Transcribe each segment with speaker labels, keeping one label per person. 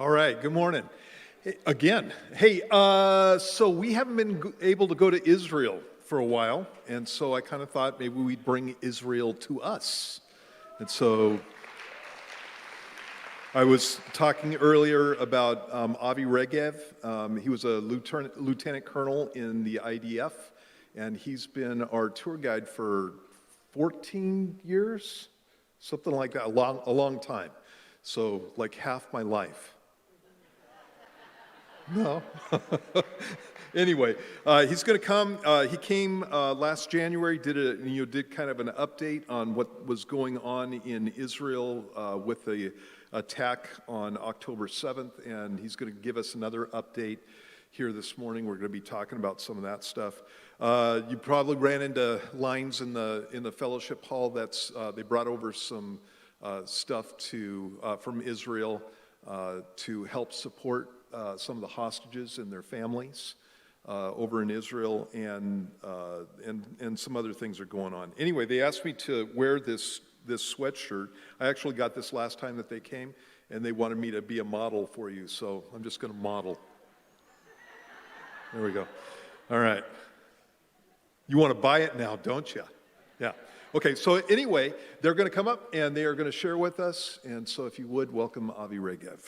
Speaker 1: All right, good morning. Hey, again, so we haven't been able to go to Israel for a while, and so I kind of thought maybe we'd bring Israel to us. And so I was talking earlier about Avi Regev. He was a lieutenant colonel in the IDF, and he's been our tour guide for 14 years, something like that, a long time. So like half my life. No. Anyway, he's going to come. He came last January, did kind of an update on what was going on in Israel with the attack on October 7th, and he's going to give us another update here this morning. We're going to be talking about some of that stuff. You probably ran into lines in the fellowship hall. They brought over some stuff from Israel to help support some of the hostages and their families over in Israel, and some other things are going on. Anyway, they asked me to wear this sweatshirt. I actually got this last time that they came, and they wanted me to be a model for you, so I'm just going to model. There we go. All right. You want to buy it now, don't you? Yeah. Okay, so anyway, they're going to come up, and they are going to share with us, and so if you would, welcome Avi Regev.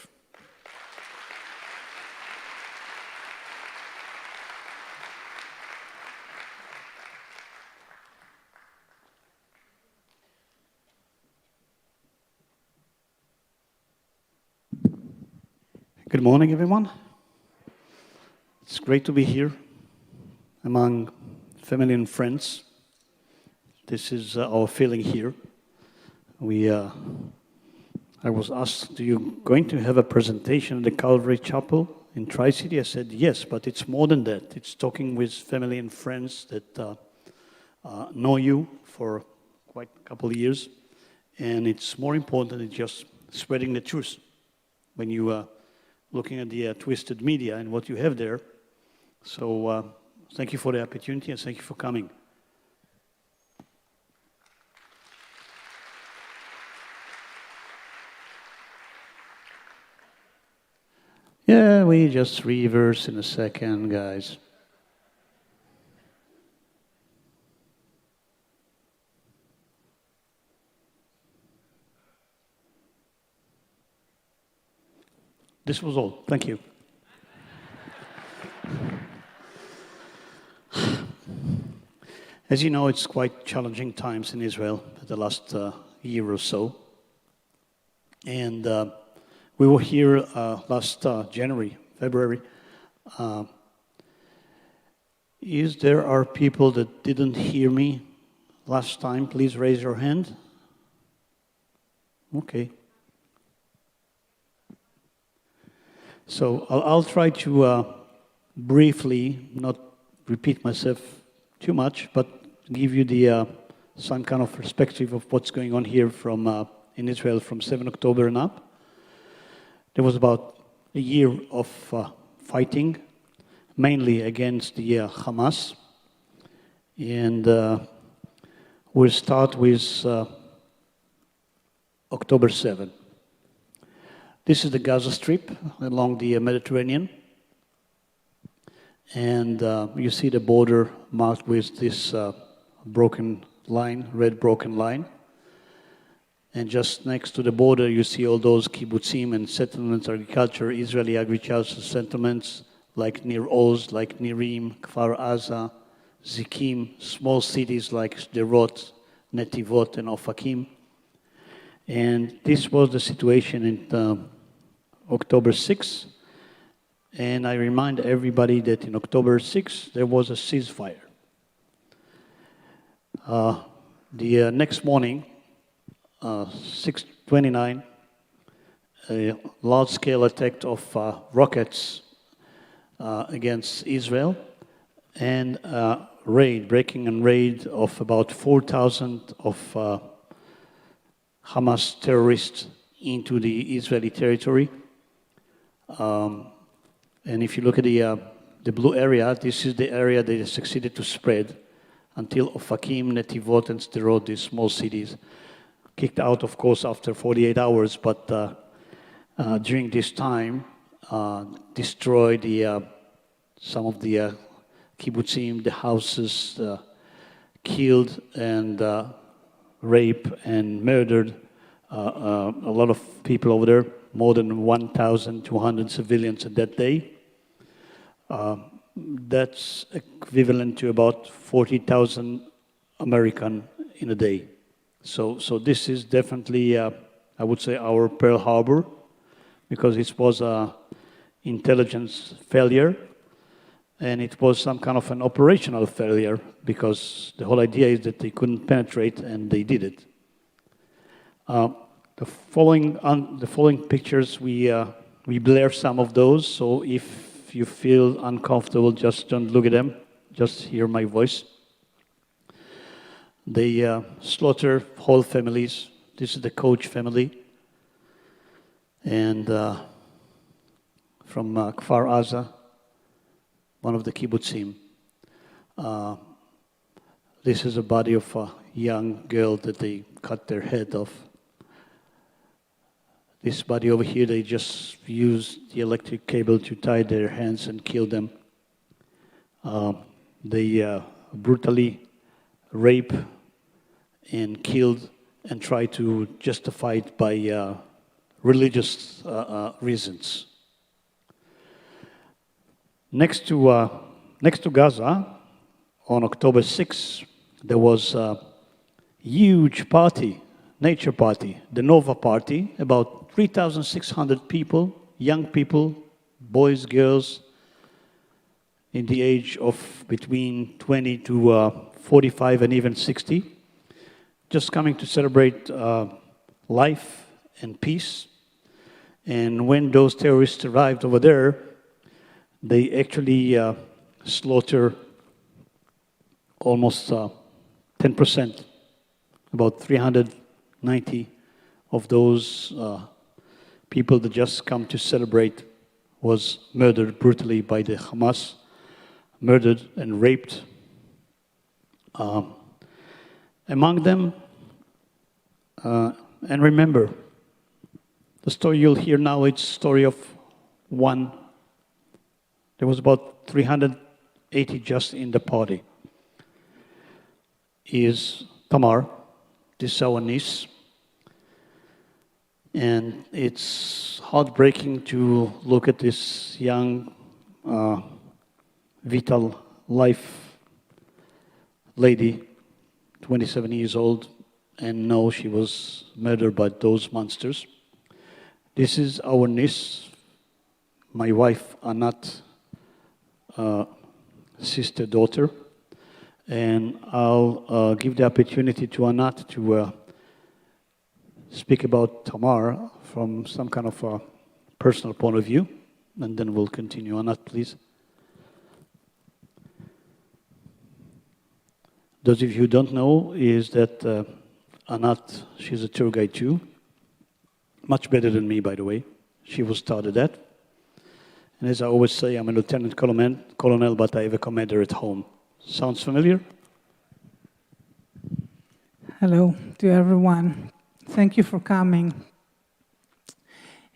Speaker 2: Good morning, everyone. It's great to be here among family and friends. This is our feeling here. I was asked, "Are you going to have a presentation at the Calvary Chapel in Tri-Cities?" I said, yes, but it's more than that. It's talking with family and friends that know you for quite a couple of years. And it's more important than just spreading the truth. When you looking at the twisted media and what you have there. So thank you for the opportunity and thank you for coming. Yeah, we just reverse in a second, guys. This was all. Thank you. As you know, it's quite challenging times in Israel the last year or so. And we were here last February. Is there are people that didn't hear me last time? Please raise your hand. Okay. So I'll try to briefly, not repeat myself too much, but give you some kind of perspective of what's going on here in Israel from 7 October and up. There was about a year of fighting, mainly against the Hamas. And we'll start with October 7. This is the Gaza Strip along the Mediterranean. And you see the border marked with this broken line, red broken line. And just next to the border, you see all those kibbutzim and settlements, agriculture, Israeli agricultural settlements, like Nir Oz, like Nirim, Kfar Aza, Zikim, small cities like Sderot, Netivot, and Ofakim. And this was the situation in October 6th. And I remind everybody that in October 6th, there was a ceasefire. The next morning, 6:29, a large-scale attack of rockets against Israel, and breaking and raid of about 4,000 of Hamas terrorists into the Israeli territory. And if you look at the blue area, this is the area they succeeded to spread until Ofakim, Netivot, and Sderot, these small cities. Kicked out, of course, after 48 hours, but during this time destroyed some of the kibbutzim, the houses, killed and raped and murdered a lot of people over there, more than 1,200 civilians at that day. That's equivalent to about 40,000 American in a day. So this is definitely, I would say, our Pearl Harbor, because it was an intelligence failure, and it was some kind of an operational failure, because the whole idea is that they couldn't penetrate, and they did it. The following pictures, we blur some of those, so if you feel uncomfortable, just don't look at them, just hear my voice. They slaughter whole families. This is the Koch family. And from Kfar Aza, one of the kibbutzim. This is a body of a young girl that they cut their head off. This body over here, they just used the electric cable to tie their hands and kill them. They brutally rape and killed and try to justify it by religious reasons. Next to Gaza, on October 6th, there was a huge party, nature party, the Nova Party, about 3,600 people, young people, boys, girls, in the age of between 20 to 45 and even 60, just coming to celebrate life and peace. And when those terrorists arrived over there, they actually slaughter almost 10%, about 390 of those people that just come to celebrate was murdered brutally by the Hamas, murdered and raped. Among them, and remember, the story you'll hear now, it's a story of one. There was about 380 just in the party. Is Tamar, this is our niece. And it's heartbreaking to look at this young, vital life lady, 27 years old, and know she was murdered by those monsters. This is our niece, my wife, Anat, sister, daughter. And I'll give the opportunity to Anat to speak about Tamar from some kind of a personal point of view, and then we'll continue. Anat, please. Those of you who don't know is that Anat, she's a tour guide too. Much better than me, by the way. She was taught that. And as I always say, I'm a lieutenant colonel, but I have a commander at home. Sounds familiar?
Speaker 3: Hello to everyone. Thank you for coming.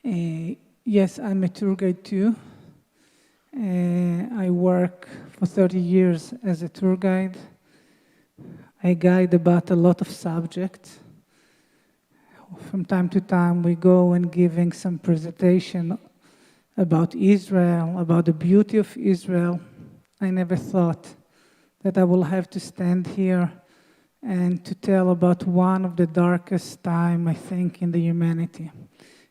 Speaker 3: Yes, I'm a tour guide too. I work for 30 years as a tour guide. I guide about a lot of subjects. From time to time, we go and giving some presentation about Israel, about the beauty of Israel. I never thought that I will have to stand here and to tell about one of the darkest time, I think, in the humanity.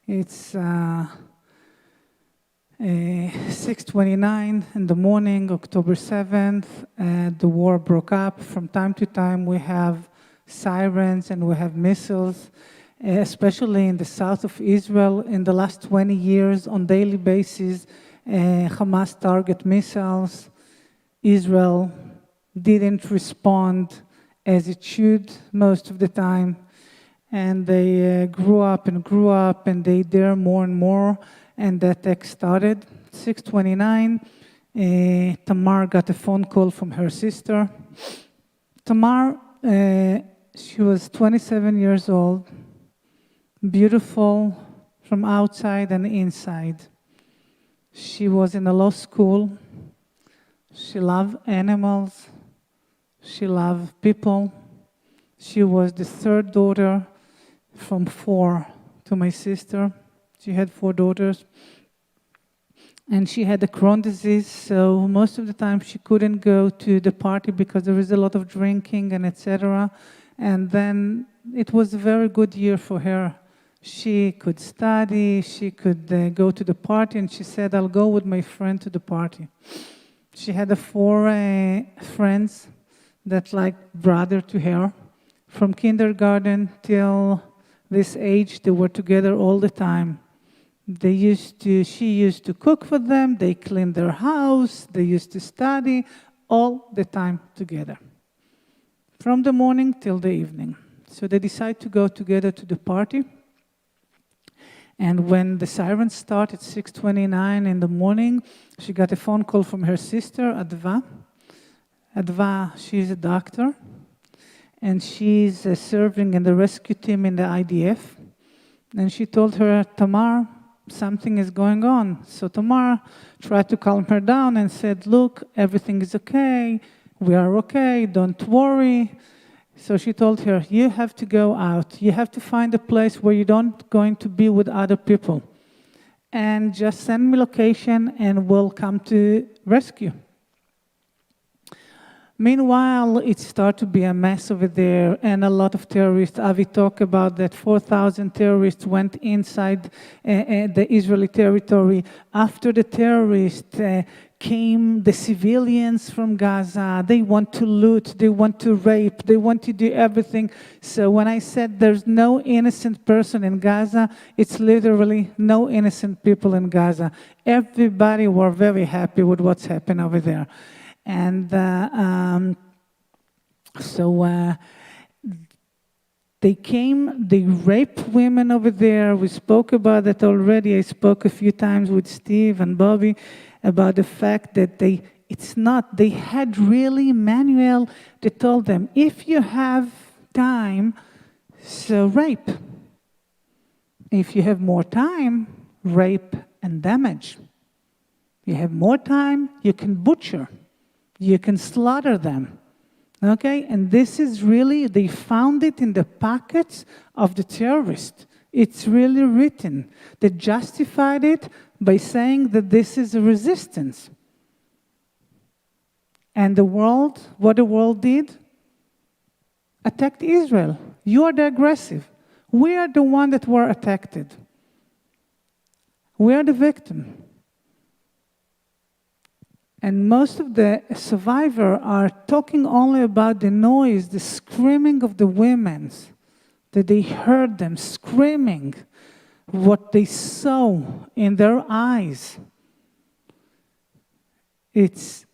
Speaker 3: It's 6:29 in the morning, October 7th, and the war broke up. From time to time, we have sirens and we have missiles, especially in the south of Israel. In the last 20 years, on daily basis, Hamas target missiles. Israel didn't respond as it should most of the time. And they grew up, and they dare more and more, and the attack started. 6:29, Tamar got a phone call from her sister. Tamar, she was 27 years old, beautiful, from outside and inside. She was in a law school. She loved animals. She loved people. She was the third daughter from 4 to my sister. She had 4 daughters. And she had a Crohn's disease, so most of the time she couldn't go to the party because there is a lot of drinking and etc. And then it was a very good year for her. She could study, she could go to the party, and she said, I'll go with my friend to the party. She had 4 friends that like brother to her. From kindergarten till this age, they were together all the time. She used to cook for them, they cleaned their house, they used to study all the time together. From the morning till the evening. So they decided to go together to the party. And when the sirens started at 6:29 in the morning, she got a phone call from her sister, Adva. Adva, she's a doctor, and she's serving in the rescue team in the IDF. And she told her, Tamar, something is going on. So Tamar tried to calm her down and said, look, everything is okay. We are okay. Don't worry. So she told her, you have to go out. You have to find a place where you don't going to be with other people. And just send me location and we'll come to rescue. Meanwhile, it started to be a mess over there and a lot of terrorists. Avi talked about that 4,000 terrorists went inside the Israeli territory. After the terrorists came the civilians from Gaza. They want to loot, they want to rape, they want to do everything. So when I said there's no innocent person in Gaza, it's literally no innocent people in Gaza. Everybody were very happy with what's happened over there. And they came, they raped women over there. We spoke about that already. I spoke a few times with Steve and Bobby about the fact that they had really manual that told them, if you have time, so rape. If you have more time, rape and damage. You have more time, you can butcher. You can slaughter them. Okay? And this is really, they found it in the pockets of the terrorists. It's really written. They justified it by saying that this is a resistance. And the world, what the world did? Attacked Israel. You are the aggressive. We are the one that were attacked. We are the victim. And most of the survivors are talking only about the noise, the screaming of the women, that they heard them screaming, what they saw in their eyes. It's,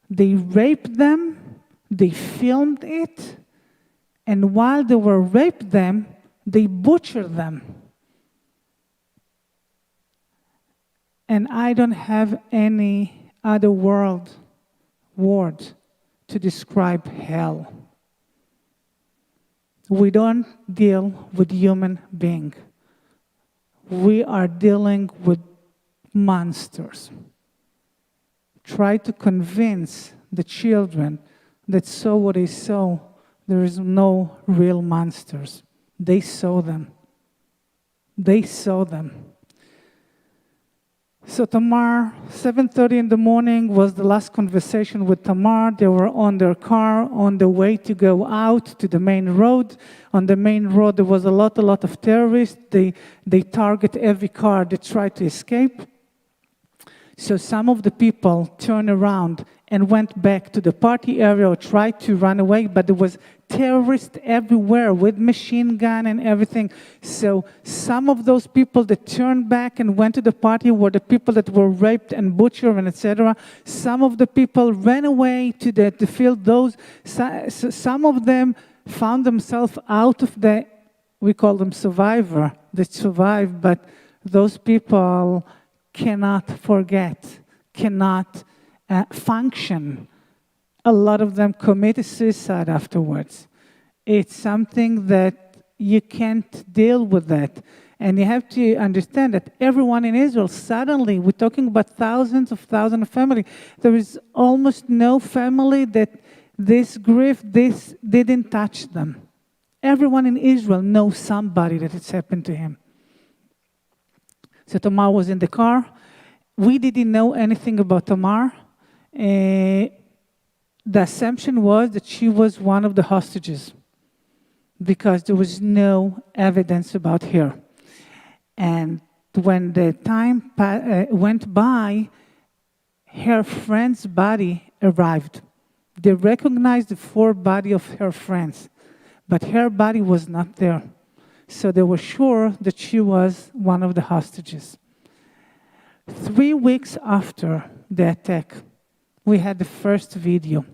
Speaker 3: they raped them, they filmed it, and while they were raped them, they butchered them. And I don't have any other word to describe hell. We don't deal with human beings. We are dealing with monsters. Try to convince the children that saw what they saw. There is no real monsters. They saw them. They saw them. So Tamar, 7:30 in the morning was the last conversation with Tamar. They were on their car on the way to go out to the main road. On the main road, there was a lot of terrorists. They target every car that tried to escape. So some of the people turned around and went back to the party area or tried to run away, but there was terrorists everywhere with machine gun and everything. So some of those people that turned back and went to the party were the people that were raped and butchered and etc. Some of the people ran away to the field. Some of them found themselves out of the, we call them survivor, that survived, but those people cannot forget, cannot function. A lot of them committed suicide afterwards. It's something that you can't deal with that. And you have to understand that everyone in Israel, suddenly, we're talking about thousands of families, there is almost no family that this grief, this didn't touch them. Everyone in Israel knows somebody that it's happened to him. So Tamar was in the car. We didn't know anything about Tamar. The assumption was that she was one of the hostages because there was no evidence about her. And when the time went by, her friend's body arrived. They recognized the 4 bodies of her friends, but her body was not there. So they were sure that she was one of the hostages. 3 weeks after the attack, we had the first video.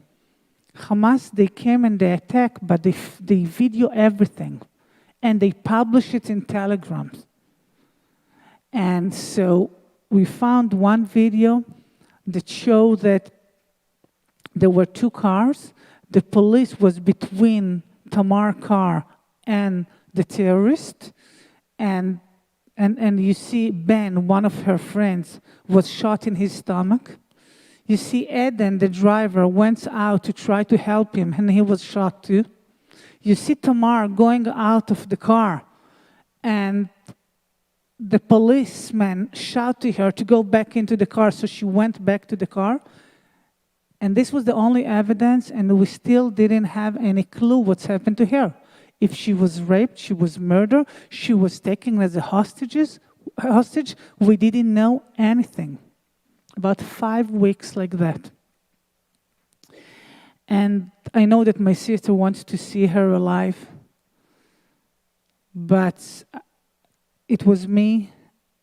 Speaker 3: Hamas, they came and they attacked, but they video everything. And they publish it in telegrams. And so we found one video that showed that there were 2 cars. The police was between Tamar's car and the terrorist. And you see Ben, one of her friends, was shot in his stomach. You see Eden, the driver, went out to try to help him, and he was shot too. You see Tamar going out of the car, and the policeman shouted to her to go back into the car, so she went back to the car. And this was the only evidence, and we still didn't have any clue what's happened to her. If she was raped, she was murdered, she was taken as a hostage, we didn't know anything. About 5 weeks like that. And I know that my sister wants to see her alive, but it was me,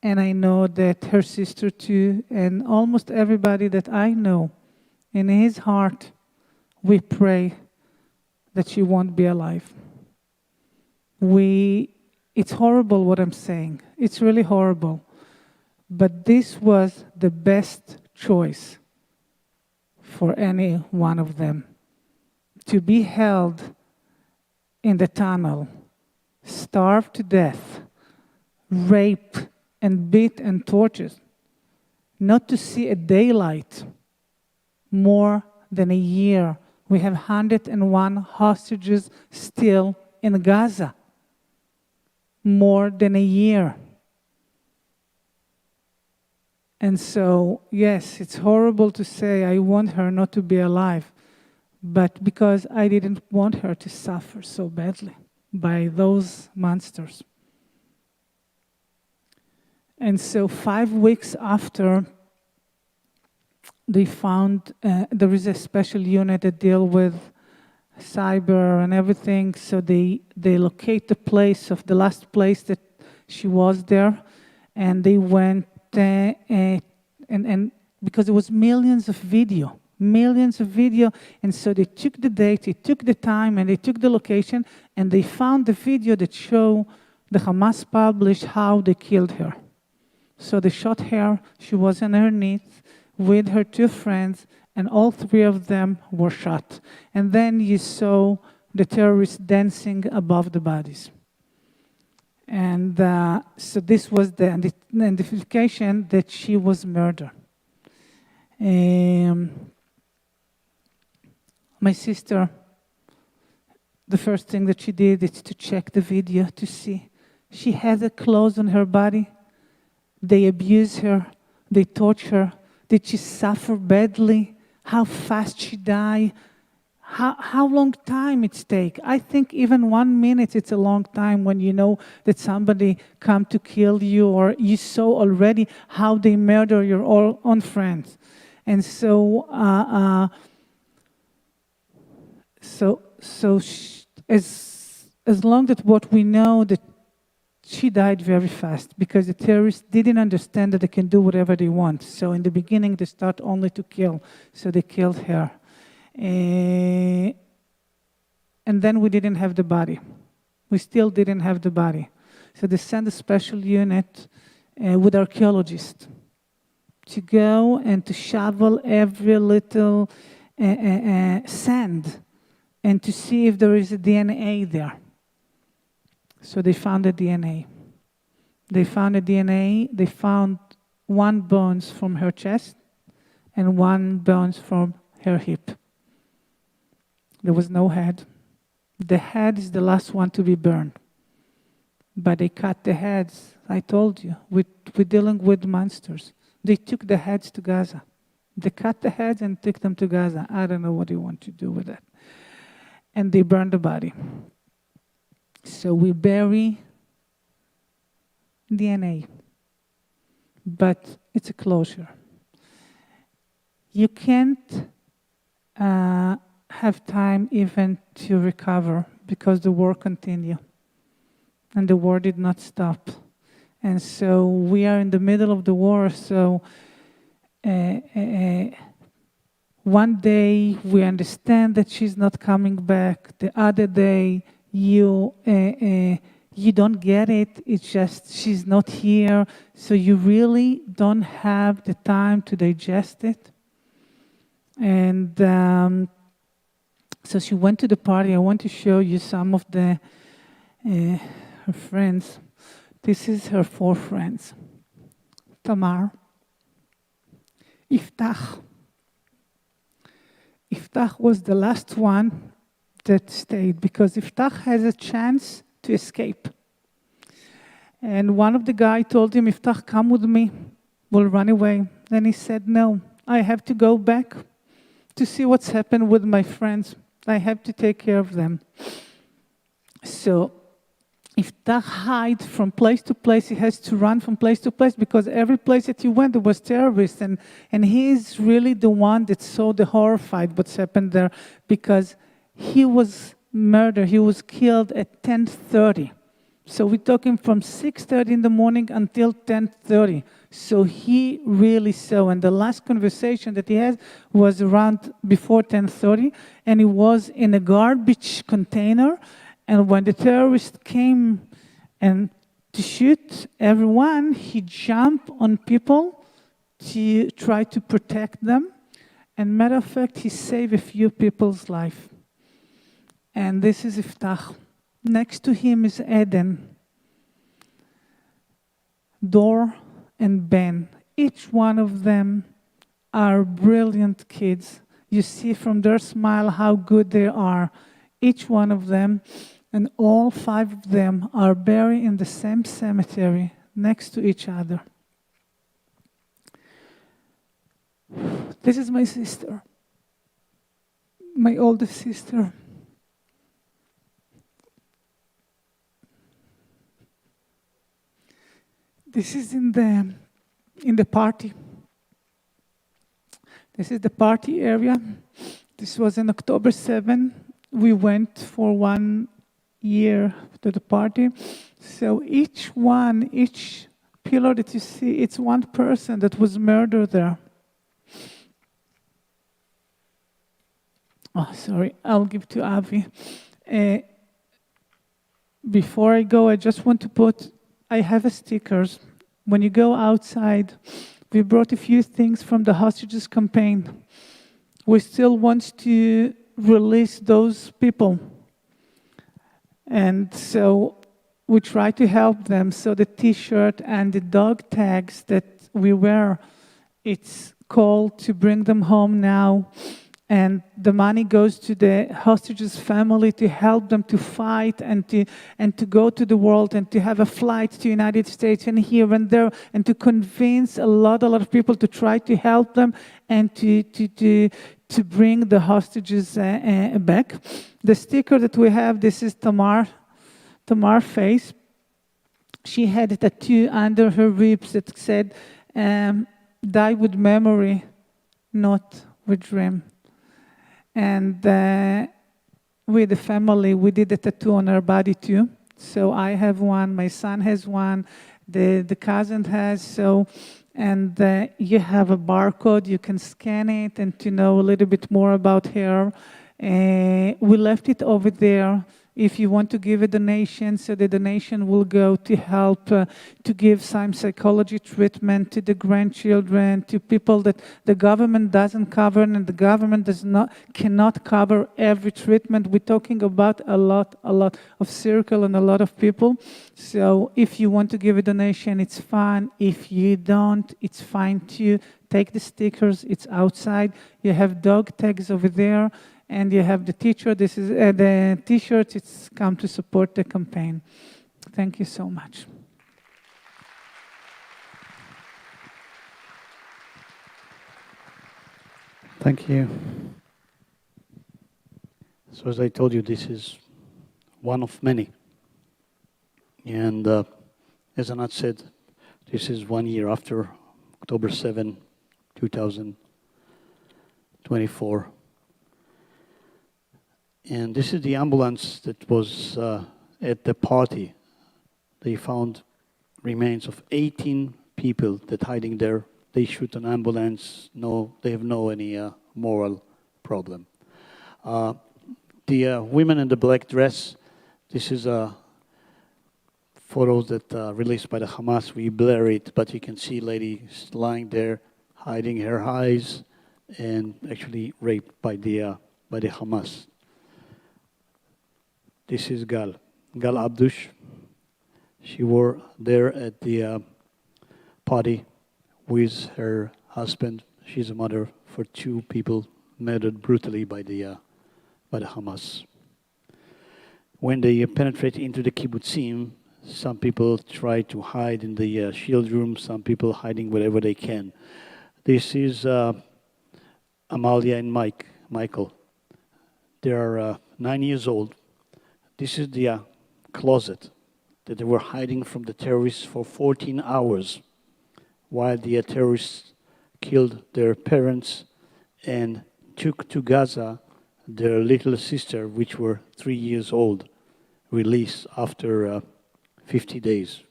Speaker 3: and I know that her sister too, and almost everybody that I know, in his heart, we pray that she won't be alive. It's horrible what I'm saying. It's really horrible. But this was the best choice for any one of them. To be held in the tunnel, starved to death, raped and beat and tortured, not to see a daylight, more than a year. We have 101 hostages still in Gaza. More than a year. And so, yes, it's horrible to say I want her not to be alive, but because I didn't want her to suffer so badly by those monsters. And so 5 weeks after, they found there is a special unit that deal with cyber and everything, so they locate the last place that she was there, and they went and because there was millions of video, and so they took the date, they took the time, and they took the location, and they found the video that show the Hamas published how they killed her. So they shot her, she was on her knees with her 2 friends, and all 3 of them were shot. And then you saw the terrorists dancing above the bodies. And so this was the identification that she was murdered. My sister, the first thing that she did is to check the video to see. She had a clothes on her body. They abused her. They tortured her. Did she suffer badly? How fast she died? How long time it take? I think even 1 minute it's a long time when you know that somebody come to kill you, or you saw already how they murder your own friends. And so, as long as what we know that she died very fast because the terrorists didn't understand that they can do whatever they want. So in the beginning, they start only to kill. So they killed her. And then we didn't have the body. We still didn't have the body. So they sent a special unit with archaeologists to go and to shovel every little sand and to see if there is a DNA there. So they found the DNA. They found a DNA. They found 1 bones from her chest and 1 bones from her hip. There was no head. The head is the last one to be burned. But they cut the heads. I told you, we're dealing with monsters. They took the heads to Gaza. They cut the heads and took them to Gaza. I don't know what they want to do with that. And they burned the body. So we bury DNA. But it's a closure. You can't have time even to recover because the war continued. And the war did not stop. And so we are in the middle of the war, so one day we understand that she's not coming back. The other day you don't get it. It's just she's not here. So you really don't have the time to digest it. And so she went to the party. I want to show you some of her friends. This is her 4 friends. Tamar, Iftach. Iftach was the last one that stayed because Iftach has a chance to escape. And one of the guys told him, Iftach, come with me, we'll run away. Then he said, no, I have to go back to see what's happened with my friends. I have to take care of them. So Iftach hides from place to place. He has to run from place to place because every place that he went, there was terrorists. And he is really the one that saw the horrified what's happened there because he was murdered. He was killed at 10:30. So we're talking from 6:30 in the morning until 10:30. So he really saw. And the last conversation that he had was around before 10:30. And he was in a garbage container. And when the terrorists came and to shoot everyone, he jumped on people to try to protect them. And matter of fact, he saved a few people's life. And this is Iftach. Next to him is Eden, Dor, and Ben. Each one of them are brilliant kids. You see from their smile how good they are. Each one of them. And all 5 of them are buried in the same cemetery next to each other. This is my sister, my oldest sister. This is in the party. This is the party area. This was on October 7. We went for 1 year to the party. So each pillar that you see, it's one person that was murdered there. Oh, sorry, I'll give to Avi. Before I go, I just want to I have a stickers. When you go outside, we brought a few things from the hostages campaign. We still want to release those people. And so we try to help them. So the T-shirt and the dog tags that we wear, it's called to bring them home now. And the money goes to the hostages' family to help them to fight and to go to the world and to have a flight to the United States and here and there and to convince a lot of people to try to help them and to bring the hostages back. The sticker that we have, this is Tamar face. She had a tattoo under her ribs that said, die with memory, not with dream. And with the family, we did a tattoo on our body too. So I have one, my son has one, the cousin has, so, and you have a barcode, you can scan it and to know a little bit more about her. We left it over there. if you want to give a donation, so the donation will go to help to give some psychology treatment to the grandchildren, to people that the government doesn't cover, and the government cannot cover every treatment. We're talking about a lot of circle and a lot of people. So if you want to give a donation, it's fine. If you don't, it's fine too. Take the stickers, it's outside. You have dog tags over there, and you have the t-shirt. This is the t-shirts. It's come to support the campaign. Thank you so much.
Speaker 2: Thank you. So as I told you, this is one of many. And as Anat said, this is 1 year after October 7, 2024. And this is the ambulance that was at the party. They found remains of 18 people that hiding there. They shoot an ambulance. No, they have no any moral problem. The women in the black dress, this is a photos that released by the Hamas. We blur it, but you can see lady lying there, hiding her eyes, and actually raped by the Hamas. This is Gal Abdush. She were there at the party with her husband. She's a mother for 2 people murdered brutally by the Hamas. When they penetrate into the kibbutzim, some people try to hide in the shield room, some people hiding wherever they can. This is Amalia and Michael. They are 9 years old. This is the closet that they were hiding from the terrorists for 14 hours while the terrorists killed their parents and took to Gaza their little sister, which were 3 years old, released after 50 days.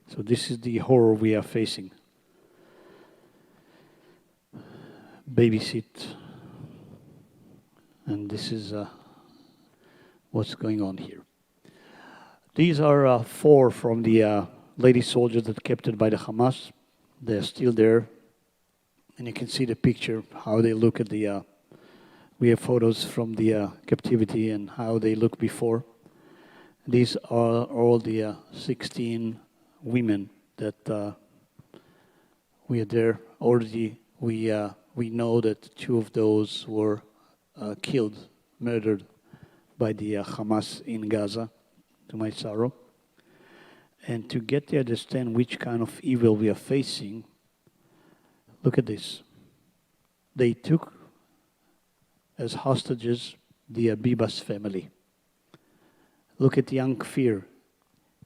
Speaker 2: So this is the horror we are facing. Babysit. And this is what's going on here. These are 4 from the lady soldiers that captured by the Hamas. They're still there. And you can see the picture, how they look at the... we have photos from the captivity and how they look before. These are all the 16 women that we are there already. We know that 2 of those were killed, murdered by the Hamas in Gaza, to my sorrow. And to get to understand which kind of evil we are facing, look at this. They took as hostages the Bibas family. Look at young Kfir.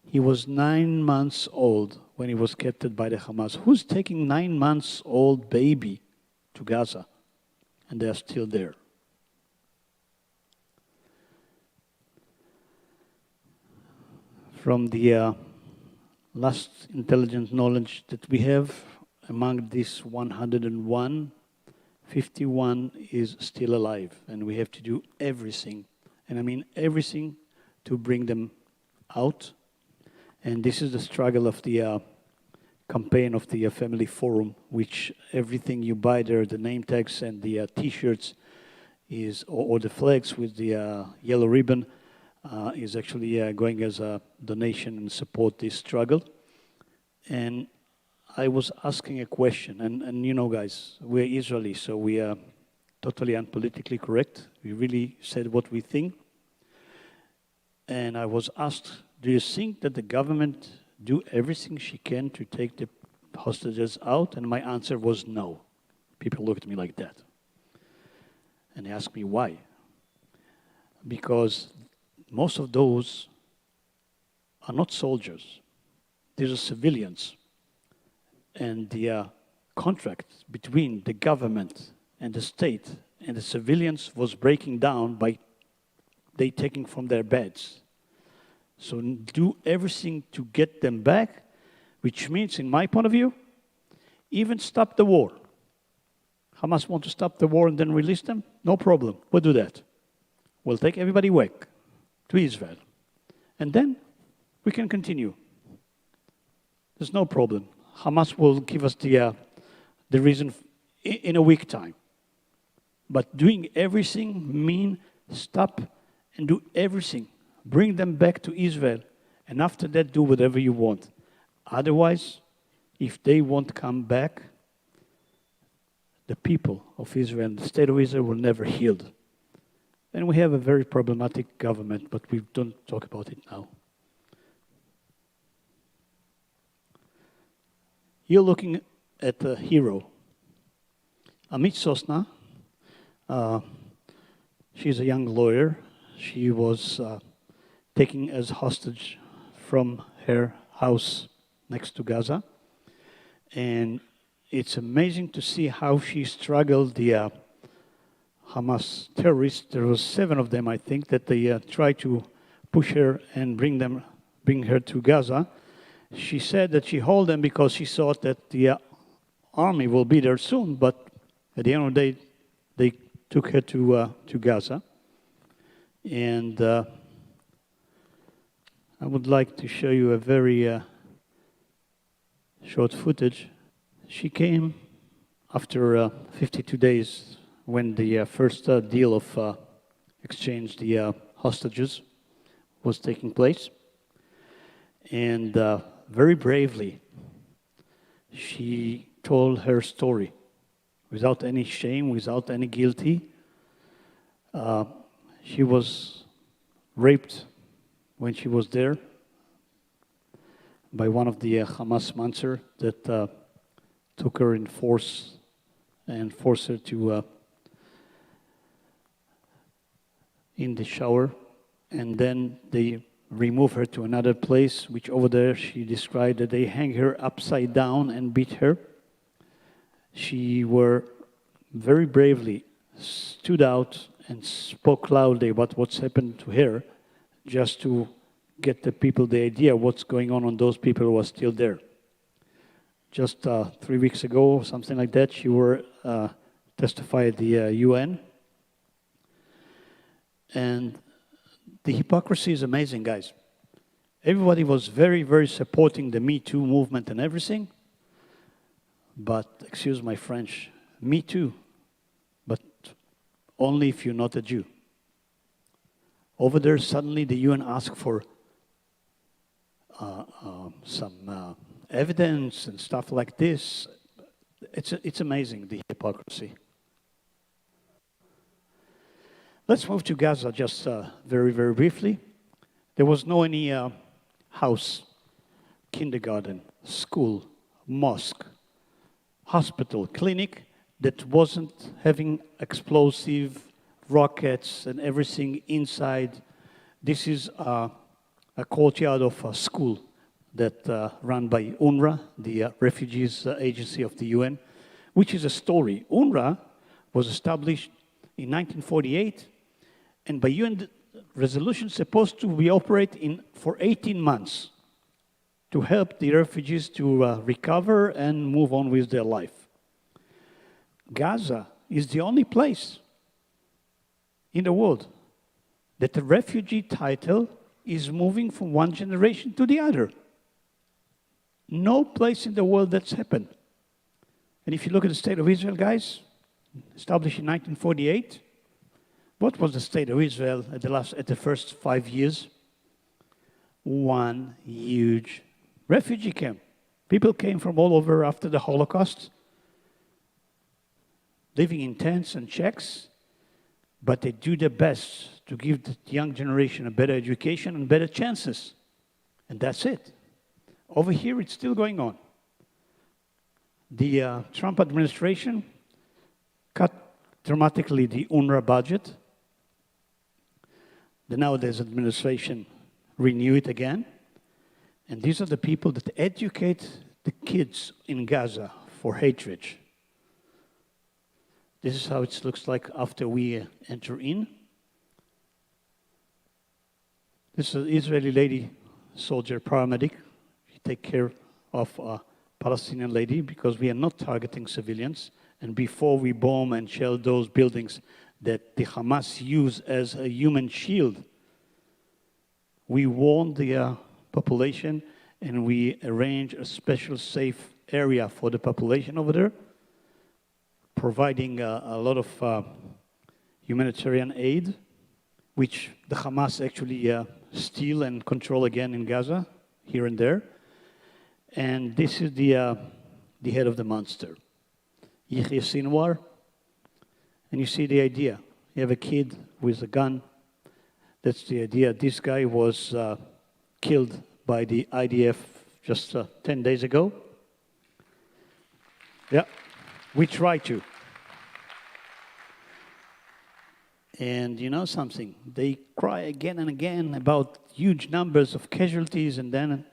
Speaker 2: He was 9 months old when he was captured by the Hamas. Who's taking 9 months old baby to Gaza? And they are still there. From the last intelligence knowledge that we have, among these 101, 51 is still alive. And we have to do everything, and I mean everything, to bring them out. And this is the struggle of the campaign of the Family Forum, which everything you buy there, the name tags and the T-shirts, is or the flags with the yellow ribbon, is actually going as a donation and support this struggle. And I was asking a question, and you know, guys, we're Israeli, so we are totally unpolitically correct. We really said what we think. And I was asked, do you think that the government do everything she can to take the hostages out? And my answer was no. People looked at me like that. And they asked me why. Because most of those are not soldiers. These are civilians. And the contract between the government and the state and the civilians was breaking down by they taking from their beds. So do everything to get them back, which means, in my point of view, even stop the war. Hamas want to stop the war and then release them? No problem. We'll do that. We'll take everybody back. to Israel. And then we can continue. There's no problem. Hamas will give us the reason in a week time. But doing everything mean stop and do everything. Bring them back to Israel. And after that, do whatever you want. Otherwise, if they won't come back, the people of Israel, the state of Israel will never heal. And we have a very problematic government, but we don't talk about it now. You're looking at a hero. Amit Sosna, she's a young lawyer. She was taken as hostage from her house next to Gaza. And it's amazing to see how she struggled the Hamas terrorists. There was 7 of them, I think, that they tried to push her and bring her to Gaza. She said that she held them because she thought that the army will be there soon, but at the end of the day, they took her to Gaza. And I would like to show you a very short footage. She came after 52 days when the first deal of exchange the hostages was taking place. And very bravely, she told her story without any shame, without any guilty. She was raped when she was there by one of the Hamas monsters that took her in force and forced her to in the shower, and then they remove her to another place, which over there she described that they hang her upside down and beat her. She were very bravely stood out and spoke loudly about what's happened to her, just to get the people the idea what's going on those people who are still there. Just 3 weeks ago, something like that, she were testified at the UN. And the hypocrisy is amazing, guys. Everybody was very, very supporting the Me Too movement and everything. But, excuse my French, Me Too, but only if you're not a Jew. Over there, suddenly the UN asked for some evidence and stuff like this. It's amazing, the hypocrisy. Let's move to Gaza just very, very briefly. There was no any house, kindergarten, school, mosque, hospital, clinic that wasn't having explosive rockets and everything inside. This is a courtyard of a school that run by UNRWA, the refugees agency of the UN, which is a story. UNRWA was established in 1948, and by UN resolution supposed to be operate for 18 months to help the refugees to recover and move on with their life. Gaza is the only place in the world that the refugee title is moving from one generation to the other. No place in the world that's happened. And if you look at the state of Israel, guys, established in 1948, what was the state of Israel at the first 5 years? One huge refugee camp. People came from all over after the Holocaust, living in tents and shacks, but they do their best to give the young generation a better education and better chances. And that's it. Over here, it's still going on. The Trump administration cut dramatically the UNRWA budget. The nowadays administration renew it again. And these are the people that educate the kids in Gaza for hatred. This is how it looks like after we enter in. This is an Israeli lady, soldier, paramedic. She take care of a Palestinian lady because we are not targeting civilians. And before we bomb and shell those buildings that the Hamas use as a human shield, we warned the population, and we arranged a special safe area for the population over there, providing a lot of humanitarian aid, which the Hamas actually steal and control again in Gaza, here and there. And this is the head of the monster, Yahya Sinwar. And you see the idea. You have a kid with a gun. That's the idea. This guy was killed by the IDF just 10 days ago. Yeah, we tried to. And you know something? They cry again and again about huge numbers of casualties, and then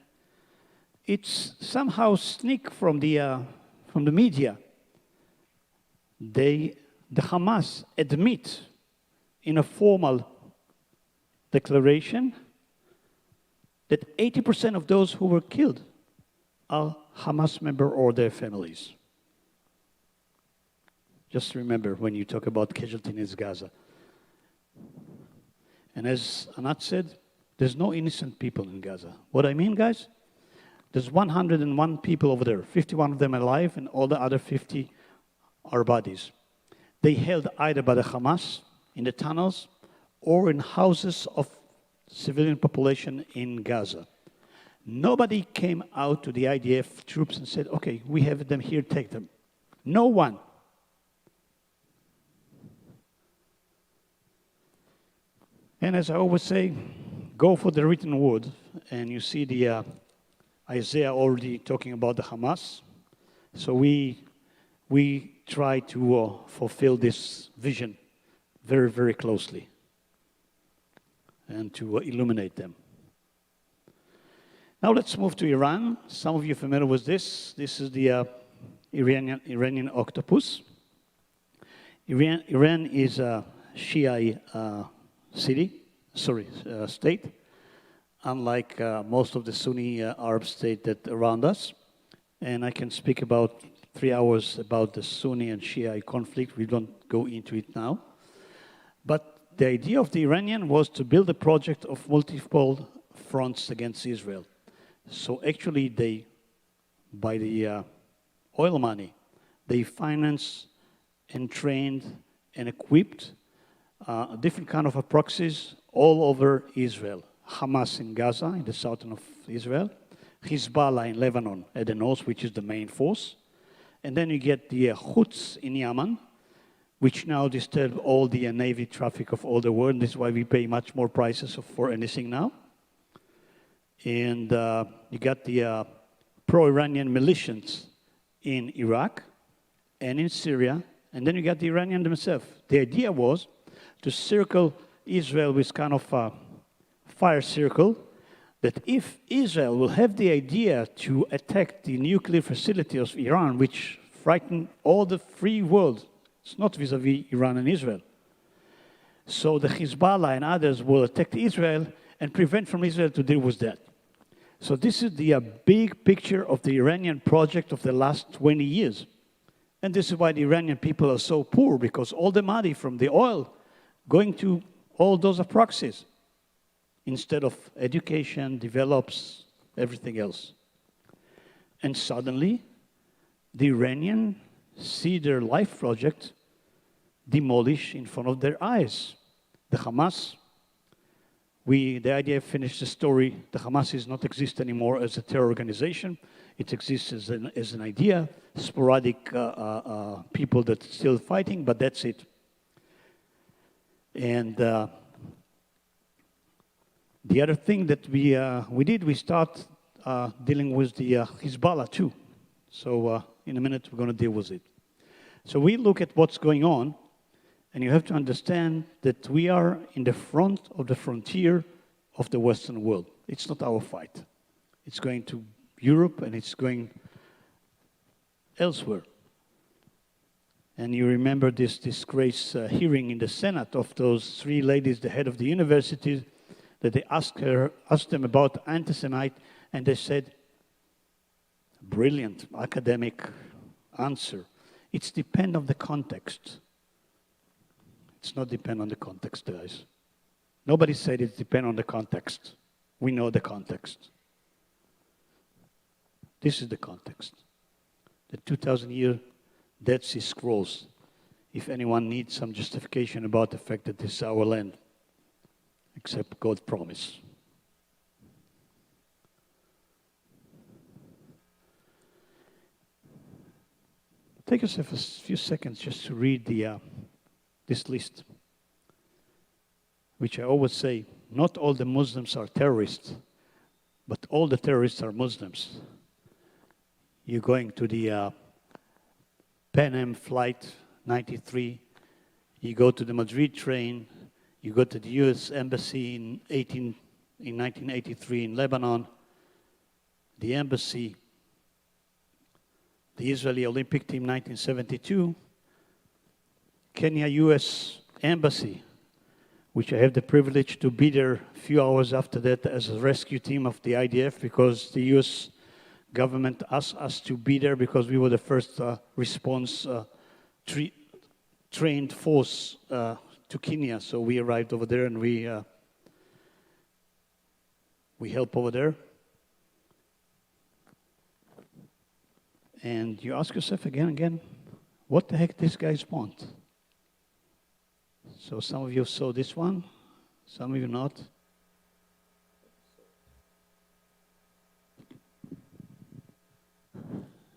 Speaker 2: it's somehow sneak from the media. The Hamas admit in a formal declaration that 80% of those who were killed are Hamas members or their families. Just remember when you talk about casualties in Gaza. And as Anat said, there's no innocent people in Gaza. What I mean, guys, there's 101 people over there, 51 of them alive, and all the other 50 are bodies. They held either by the Hamas in the tunnels or in houses of civilian population in Gaza. Nobody came out to the IDF troops and said, okay, we have them here, take them. No one. And as I always say, go for the written word. And you see the Isaiah already talking about the Hamas. So we try to fulfill this vision very, very closely and to illuminate them. Now let's move to Iran. Some of you are familiar with this. This is the Iranian octopus. Iran is a Shia state, unlike most of the Sunni Arab states that around us. And I can speak about 3 hours about the Sunni and Shia conflict. We don't go into it now. But the idea of the Iranian was to build a project of multiple fronts against Israel. So actually they, by the oil money, they financed and trained and equipped different kind of proxies all over Israel. Hamas in Gaza, in the southern of Israel. Hezbollah in Lebanon at the north, which is the main force. And then you get the Houthis in Yemen, which now disturb all the navy traffic of all the world. This is why we pay much more prices for anything now. And you got the pro-Iranian militias in Iraq and in Syria. And then you got the Iranian themselves. The idea was to circle Israel with kind of a fire circle, that if Israel will have the idea to attack the nuclear facility of Iran, which frighten all the free world, it's not vis-a-vis Iran and Israel. So the Hezbollah and others will attack Israel and prevent from Israel to deal with that. So this is the big picture of the Iranian project of the last 20 years. And this is why the Iranian people are so poor, because all the money from the oil going to all those proxies instead of education, develops everything else. And suddenly, the Iranian see their life project demolished in front of their eyes. The Hamas, the IDF finished the story. The Hamas does not exist anymore as a terror organization. It exists as an idea, sporadic people that are still fighting, but that's it. And the other thing that we did, we start dealing with the Hezbollah too. So in a minute, we're going to deal with it. So we look at what's going on, and you have to understand that we are in the front of the frontier of the Western world. It's not our fight. It's going to Europe, and it's going elsewhere. And you remember this disgrace hearing in the Senate of those 3 ladies, the head of the university, that they asked them about anti-Semite, and they said, brilliant academic answer. It's depend on the context. It's not depend on the context, guys. Nobody said it depend on the context. We know the context. This is the context. The 2,000-year Dead Sea Scrolls, if anyone needs some justification about the fact that this is our land, except God's promise. Take yourself a few seconds just to read this list, which I always say, not all the Muslims are terrorists, but all the terrorists are Muslims. You're going to the Pan Am Flight 93, you go to the Madrid train, you go to the US Embassy in 1983 in Lebanon, the embassy, the Israeli Olympic team 1972, Kenya US Embassy, which I have the privilege to be there a few hours after that as a rescue team of the IDF, because the US government asked us to be there because we were the first response trained force to Kenya. So we arrived over there and we helped over there. And you ask yourself again, what the heck these guys want? So some of you saw this one, some of you not.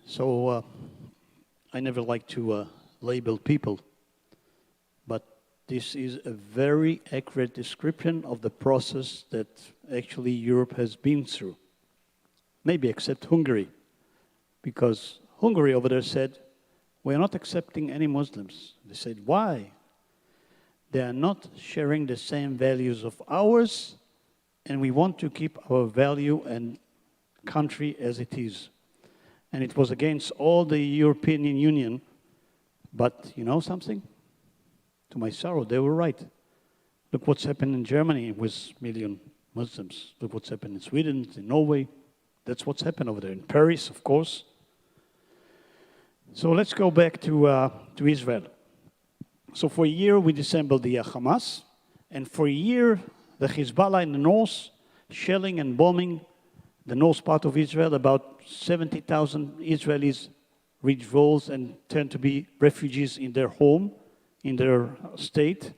Speaker 2: So I never like to label people, but this is a very accurate description of the process that actually Europe has been through. Maybe except Hungary, because Hungary over there said, we're not accepting any Muslims. They said, why? They are not sharing the same values of ours, and we want to keep our value and country as it is. And it was against all the European Union, but you know something? To my sorrow, they were right. Look what's happened in Germany with million Muslims. Look what's happened in Sweden, in Norway. That's what's happened over there. In Paris, of course. So let's go back to Israel. So for a year, we disassembled the Hamas. And for a year, the Hezbollah in the north, shelling and bombing the north part of Israel. About 70,000 Israelis reached walls and turned to be refugees in their home, in their state.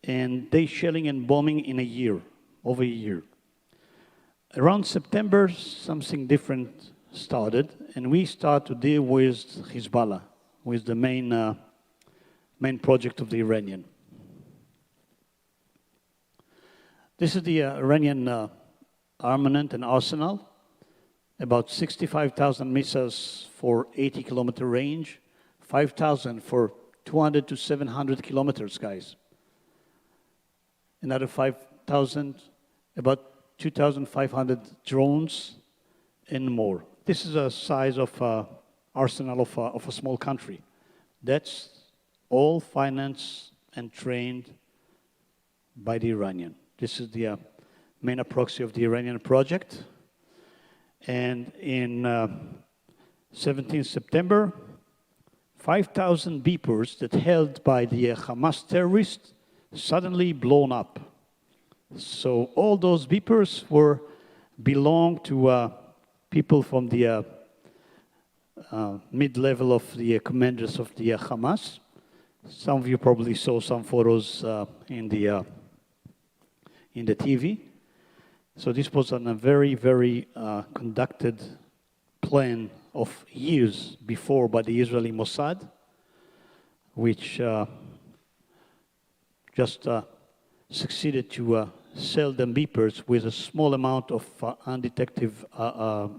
Speaker 2: And they shelling and bombing in a year, over a year. Around September, something different started, and we start to deal with Hezbollah, with the main project of the Iranian. This is the Iranian armament and arsenal, about 65,000 missiles for 80-kilometer range, 5,000 for 200 to 700 kilometers, guys. Another 5,000, about 2,500 drones and more. This is a size of arsenal of a small country. That's all financed and trained by the Iranian. This is the main proxy of the Iranian project. And in 17 September, 5,000 beepers that held by the Hamas terrorists suddenly blown up. So all those beepers belonged to people from the mid-level of the commanders of the Hamas. Some of you probably saw some photos in the TV. So this was on a very, very conducted plan of years before by the Israeli Mossad, which just succeeded to sell them beepers with a small amount of undetected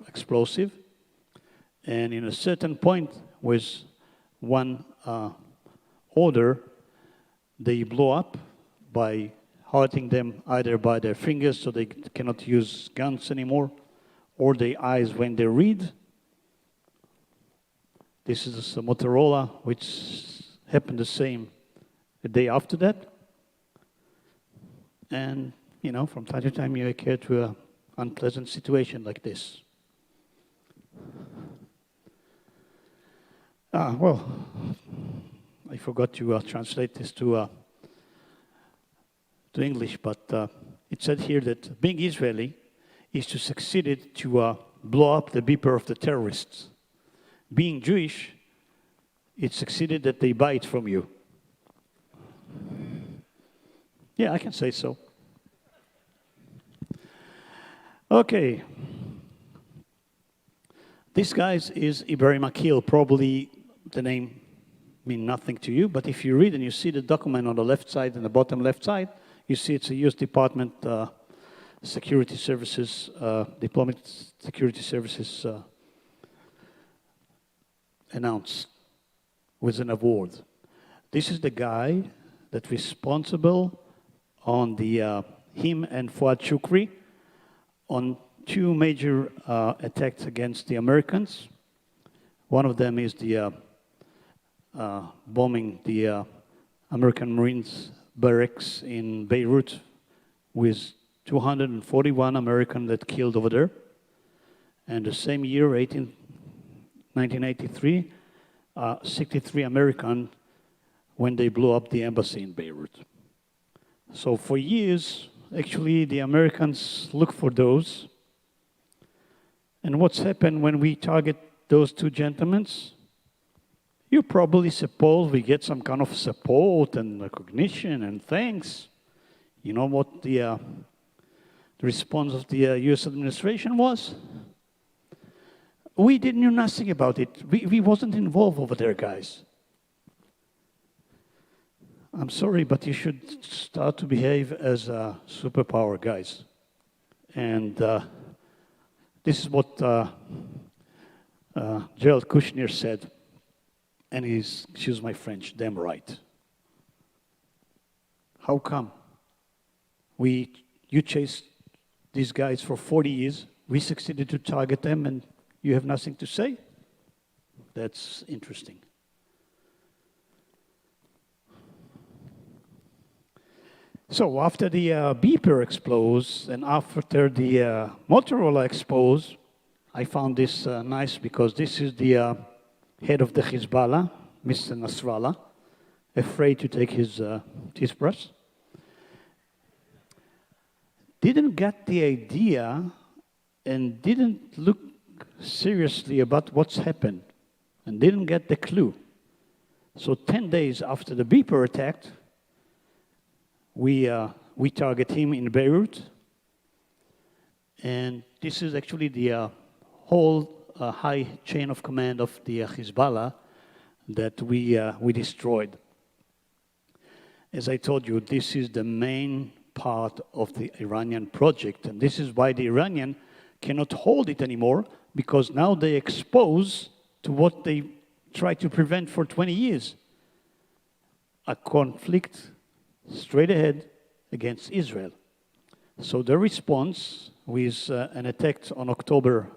Speaker 2: explosive. And in a certain point, with one order, they blow up by hurting them either by their fingers so they cannot use guns anymore, or their eyes when they read. This is a Motorola, which happened the same the day after that. And, you know, from time to time you occur to an unpleasant situation like this. Well, I forgot to translate this to English, but it said here that being Israeli is to succeed to blow up the beeper of the terrorists. Being Jewish, it succeeded that they buy it from you. Yeah, I can say so. Okay. This guy is Ibrahim Akil. Probably the name mean nothing to you, but if you read and you see the document on the left side and the bottom left side, you see it's a U.S. Department Security Services, Diplomatic Security Services announced with an award. This is the guy that's responsible on the him and Fuad Shukri on two major attacks against the Americans. One of them is the bombing the American Marines barracks in Beirut with 241 Americans that killed over there. And the same year, 1983, 63 Americans when they blew up the embassy in Beirut. So for years, actually, the Americans look for those. And what's happened when we target those two gentlemen? You probably suppose we get some kind of support and recognition and thanks. You know what the response of the U.S. administration was? We didn't know nothing about it. We wasn't involved over there, guys. I'm sorry, but you should start to behave as a superpower, guys. And this is what Gerald Kushner said, and he's, excuse my French, damn right. How come? You chased these guys for 40 years, we succeeded to target them, and you have nothing to say? That's interesting. So after the beeper explodes and after the Motorola explodes, I found this nice because this is the head of the Hezbollah, Mr. Nasrallah, afraid to take his toothbrush. Didn't get the idea and didn't look seriously about what's happened and didn't get the clue. So 10 days after the beeper attack, we target him in Beirut. And this is actually the whole high chain of command of the Hezbollah that we destroyed. As I told you, this is the main part of the Iranian project, and this is why the Iranian cannot hold it anymore, because now they expose to what they tried to prevent for 20 years, a conflict straight ahead against Israel. So the response with an attack on October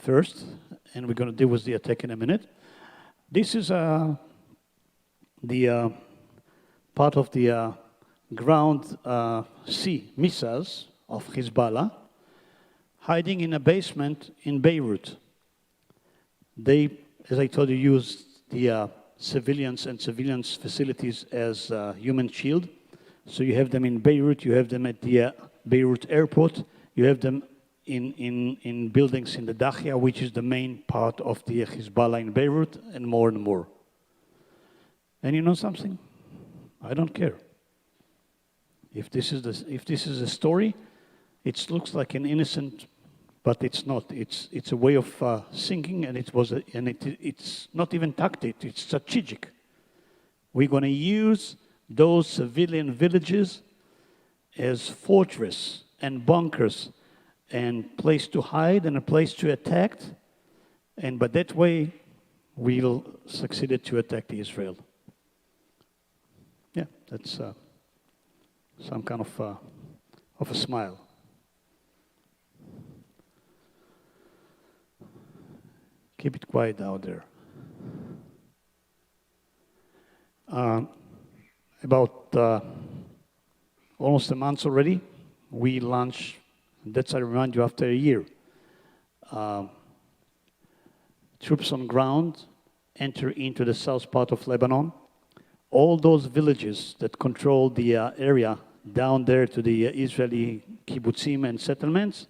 Speaker 2: 1st, and we're going to deal with the attack in a minute. This is the part of the ground sea missiles of Hezbollah hiding in a basement in Beirut. They, as I told you, used the civilians and civilians' facilities as human shield. So you have them in Beirut, you have them at the Beirut airport, you have them in buildings in the Dahia, which is the main part of the Hezbollah in Beirut, and more and more. And you know something? I don't care. If this is a story, it looks like an innocent, but it's not. It's a way of thinking, and it's not even tactic. It's strategic. We're going to use those civilian villages as fortress and bunkers and place to hide and a place to attack, and by that way, we'll succeed to attack Israel. Yeah, that's some kind of a smile. Keep it quiet out there. About almost a month already, we launched, that's I remind you, after a year. Troops on ground enter into the south part of Lebanon. All those villages that control the area down there to the Israeli kibbutzim and settlements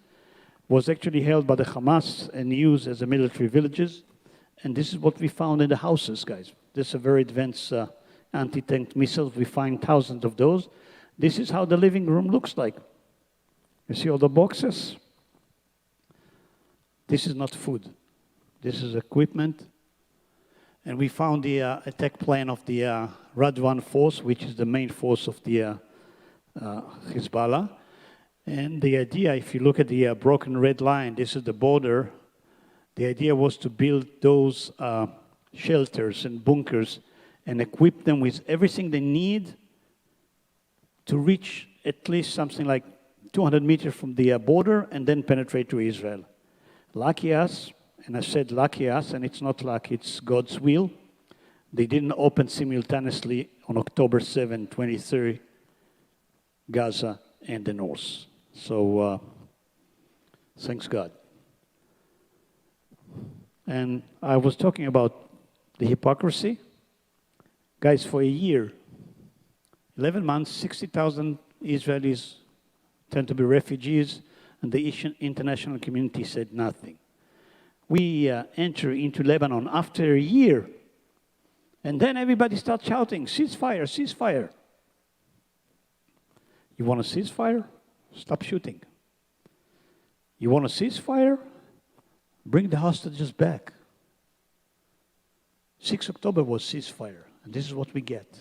Speaker 2: was actually held by the Hamas and used as a military villages. And this is what we found in the houses, guys. This is a very advanced anti-tank missiles. We find thousands of those. This is how the living room looks like. You see all the boxes? This is not food. This is equipment. And we found the attack plan of the Radwan force, which is the main force of the Hezbollah. And the idea, if you look at the broken red line, this is the border. The idea was to build those shelters and bunkers and equip them with everything they need to reach at least something like 200 meters from the border and then penetrate to Israel. Lucky us, and I said lucky us, and it's not luck, it's God's will. They didn't open simultaneously on October 7, 23, Gaza and the north. So, thanks God. And I was talking about the hypocrisy. Guys, for a year, 11 months, 60,000 Israelis turned to be refugees, and the international community said nothing. We enter into Lebanon after a year, and then everybody starts shouting, ceasefire, ceasefire. You want a ceasefire? Stop shooting. You want a ceasefire? Bring the hostages back. 6 October was ceasefire, and this is what we get.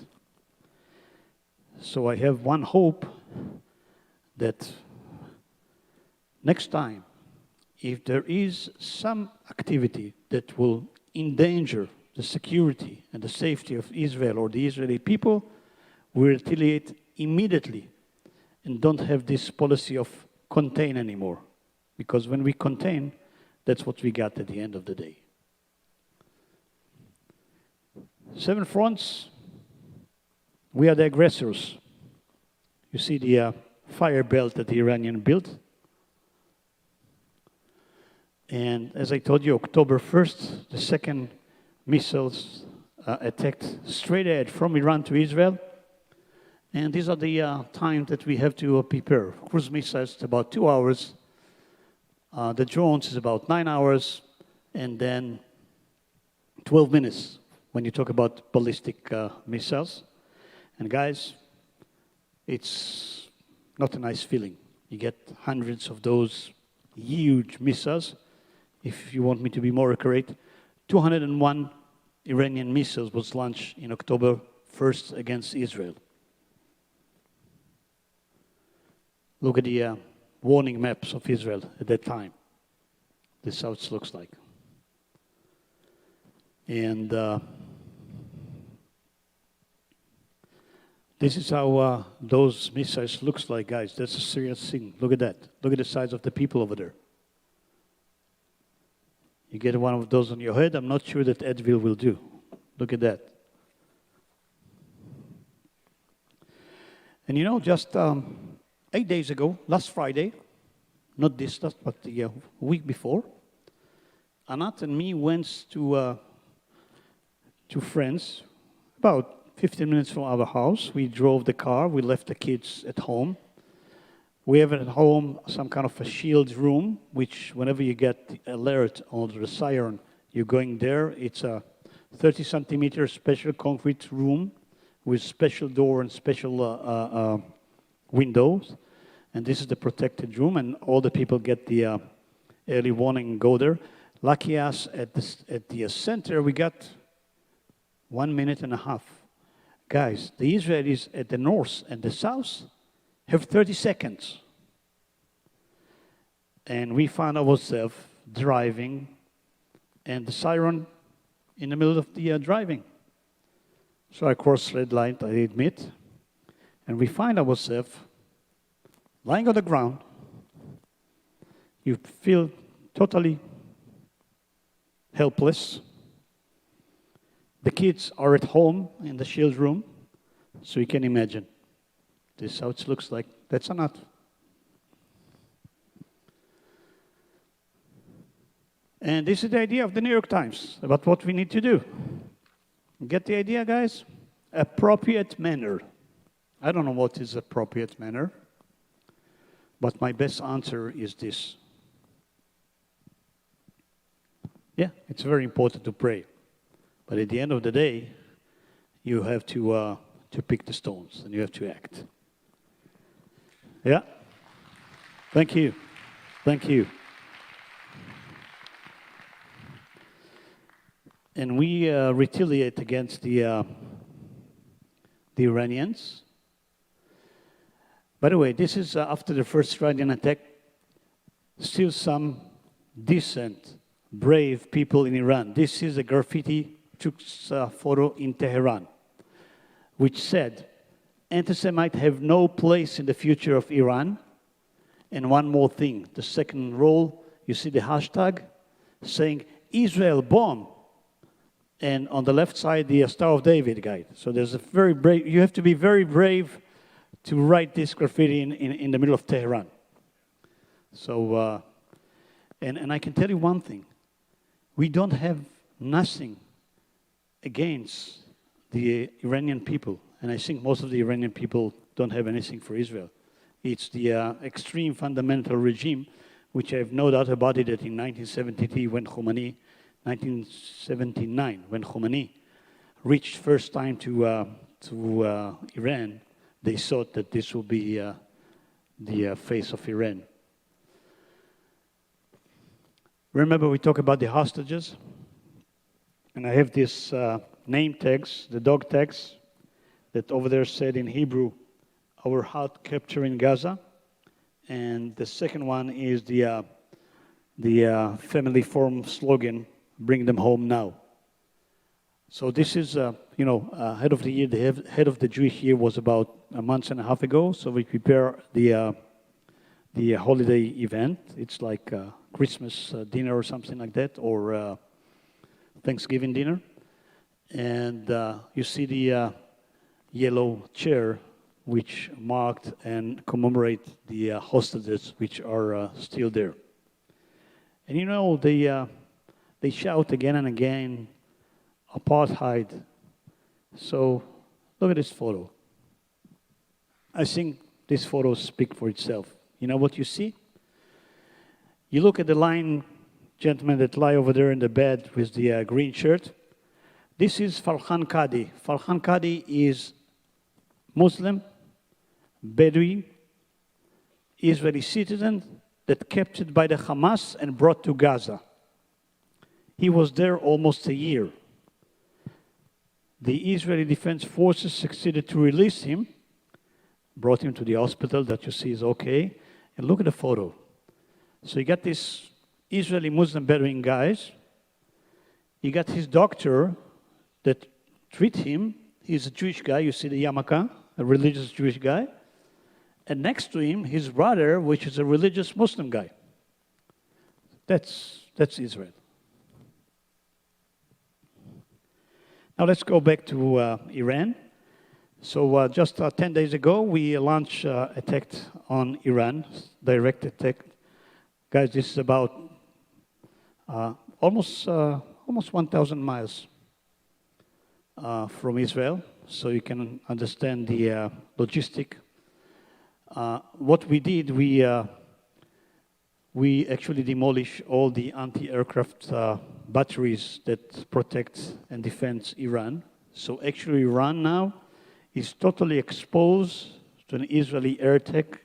Speaker 2: So I have one hope that next time, if there is some activity that will endanger the security and the safety of Israel or the Israeli people, we retaliate immediately and don't have this policy of contain anymore. Because when we contain, that's what we got at the end of the day. 7 fronts, we are the aggressors. You see the fire belt that the Iranian built. And as I told you, October 1st, the second missiles attacked straight ahead from Iran to Israel. And these are the time that we have to prepare. Cruise missiles, about 2 hours. The drones is about 9 hours. And then 12 minutes when you talk about ballistic missiles. And guys, it's not a nice feeling. You get hundreds of those huge missiles. If you want me to be more accurate, 201 Iranian missiles was launched in October 1st against Israel. Look at the warning maps of Israel at that time. This is how it looks like. And this is how those missiles looks like, guys. That's a serious thing. Look at that. Look at the size of the people over there. You get one of those on your head, I'm not sure that Advil will do. Look at that. And you know, just 8 days ago, last Friday, not this, but the week before, Anat and me went to friends, about 15 minutes from our house. We drove the car, we left the kids at home. We have at home some kind of a shield room, which whenever you get the alert or the siren, you're going there. It's a 30 centimeter special concrete room with special door and special windows. And this is the protected room, and all the people get the early warning and go there. Lucky us, at the center, we got 1.5 minutes. Guys, the Israelis at the north and the south have 30 seconds. And we found ourselves driving, and the siren in the middle of the driving. So I crossed red light, I admit, and we find ourselves lying on the ground. You feel totally helpless. The kids are at home in the shield room, so you can imagine. This is how it looks like. That's Anat. And this is the idea of the New York Times about what we need to do. Get the idea, guys? Appropriate manner. I don't know what is appropriate manner, but my best answer is this. Yeah, it's very important to pray. But at the end of the day, you have to pick the stones and you have to act. Yeah? Thank you. Thank you. And we retaliate against the Iranians. By the way, this is after the first Iranian attack. Still some decent, brave people in Iran. This is a graffiti took a photo in Tehran, which said, "Anti-Semites have no place in the future of Iran." And one more thing, the second row, you see the hashtag saying, "Israel bomb." And on the left side, the Star of David guy. So there's a very brave, you have to be very brave to write this graffiti in the middle of Tehran. So, and I can tell you one thing. We don't have nothing against the Iranian people. And I think most of the Iranian people don't have anything for Israel. It's the extreme fundamental regime, which I have no doubt about it, that in 1979, when Khomeini reached first time to Iran, they thought that this would be the face of Iran. Remember we talked about the hostages? And I have this name tags, the dog tags, that over there said in Hebrew, "Our heart capture in Gaza." And the second one is the family forum slogan, "Bring them home now." So this is, head of the year, the head of the Jewish year was about a month and a half ago. So we prepare the holiday event. It's like Christmas dinner or something like that, or Thanksgiving dinner. And you see the yellow chair, which marked and commemorate the hostages which are still there. And they shout again and again, "Apartheid." So look at this photo. I think these photos speak for itself. You know what you see? You look at the gentleman that lie over there in the bed with the green shirt. This is Farhan Qadi. Farhan Qadi is Muslim, Bedouin, Israeli citizen that captured by the Hamas and brought to Gaza. He was there almost a year. The Israeli Defense Forces succeeded to release him, brought him to the hospital that you see is okay. And look at the photo. So you got this Israeli Muslim Bedouin guys. You got his doctor that treat him. He's a Jewish guy. You see the yarmulke, a religious Jewish guy. And next to him, his brother, which is a religious Muslim guy. That's Israel. Now let's go back to Iran. So just 10 days ago, we launched attack on Iran, direct attack. Guys, this is about almost 1,000 miles from Israel, so you can understand the logistic. What we did, we actually demolished all the anti-aircraft batteries that protect and defend Iran. So actually Iran now is totally exposed to an Israeli air attack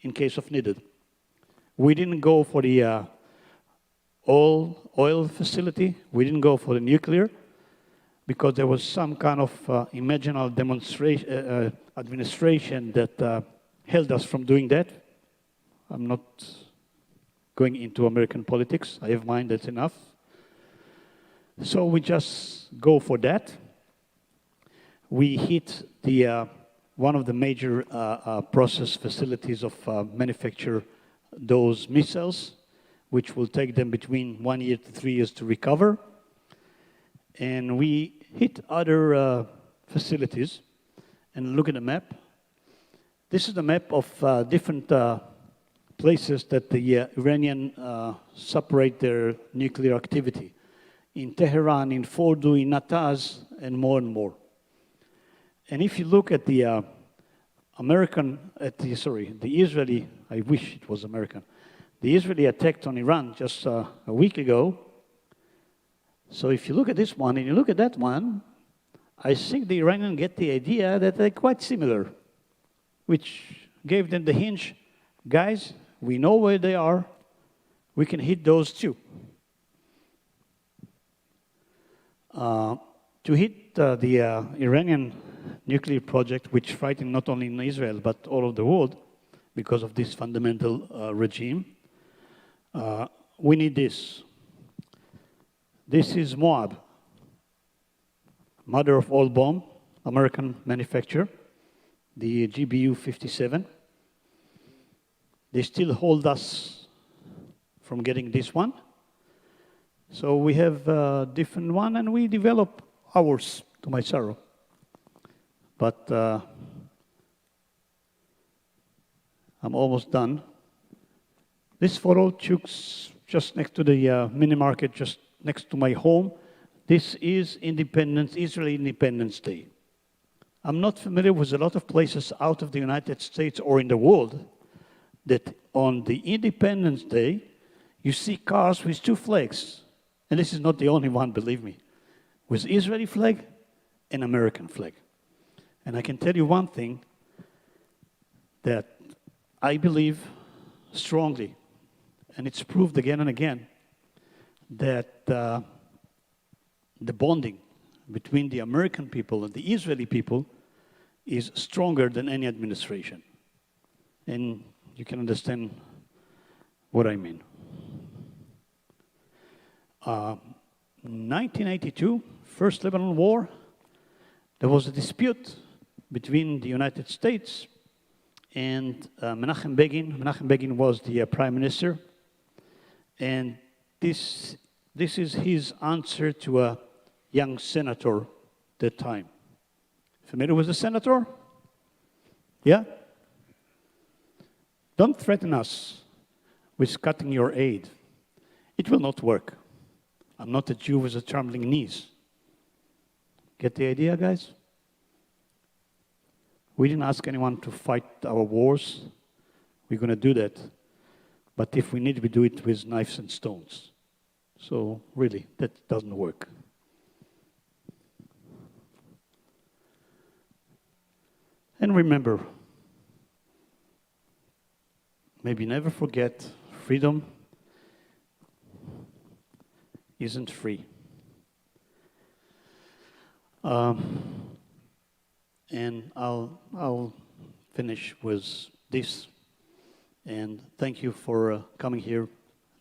Speaker 2: in case of needed. We didn't go for the oil facility. We didn't go for the nuclear because there was some kind of imaginal administration that held us from doing that. I'm not going into American politics. I have mine, that's enough. So we just go for that. We hit one of the major process facilities of manufacture those missiles, which will take them between 1 year to 3 years to recover. And we hit other facilities. And look at the map. This is the map of different places that the Iranian separate their nuclear activity. In Tehran, in Fordo, in Natanz, and more. And if you look at the the Israeli, I wish it was American, the Israeli attacked on Iran just a week ago. So if you look at this one and you look at that one, I think the Iranians get the idea that they're quite similar, which gave them the hint, guys, we know where they are, we can hit those too. To hit the Iranian nuclear project, which frightened not only in Israel but all of the world because of this fundamental regime, we need this. This is Moab, mother of all bomb, American manufacturer, the GBU-57. They still hold us from getting this one. So we have a different one, and we develop ours, to my sorrow. But I'm almost done. This photo took just next to the mini market, just next to my home. This is Israeli Independence Day. I'm not familiar with a lot of places out of the United States or in the world that on the Independence Day, you see cars with two flags. And this is not the only one, believe me, with Israeli flag and American flag. And I can tell you one thing, that I believe strongly, and it's proved again and again, that the bonding between the American people and the Israeli people is stronger than any administration. And you can understand what I mean. 1982, First Lebanon War, there was a dispute between the United States and Menachem Begin. Menachem Begin was the prime minister. And this is his answer to a young senator at that time. Familiar with the senator? Yeah? Don't threaten us with cutting your aid. It will not work. I'm not a Jew with a trembling knees. Get the idea, guys? We didn't ask anyone to fight our wars. We're going to do that. But if we need, we do it with knives and stones. So really, that doesn't work. And remember, maybe never forget, freedom isn't free. And I'll finish with this. And thank you for coming here.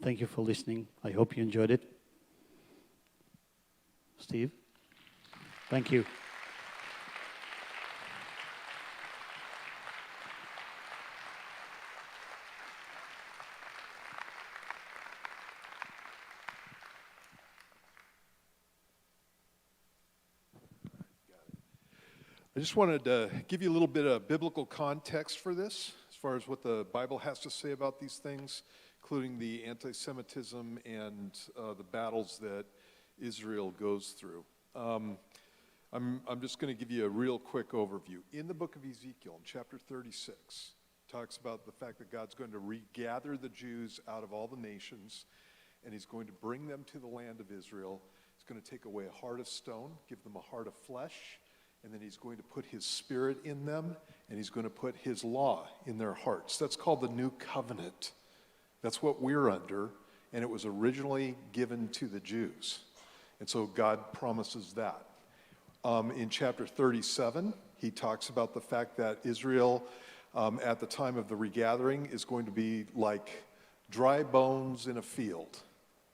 Speaker 2: Thank you for listening. I hope you enjoyed it. Steve, thank you.
Speaker 1: I just wanted to give you a little bit of biblical context for this, as far as what the Bible has to say about these things, including the anti-Semitism and the battles that Israel goes through. I'm just going to give you a real quick overview. In the book of Ezekiel, in chapter 36, talks about the fact that God's going to regather the Jews out of all the nations, and he's going to bring them to the land of Israel. He's going to take away a heart of stone, give them a heart of flesh, and then he's going to put his spirit in them, and he's going to put his law in their hearts. That's called the new covenant. That's what we're under, and it was originally given to the Jews. And so God promises that. In chapter 37, he talks about the fact that Israel, at the time of the regathering, is going to be like dry bones in a field,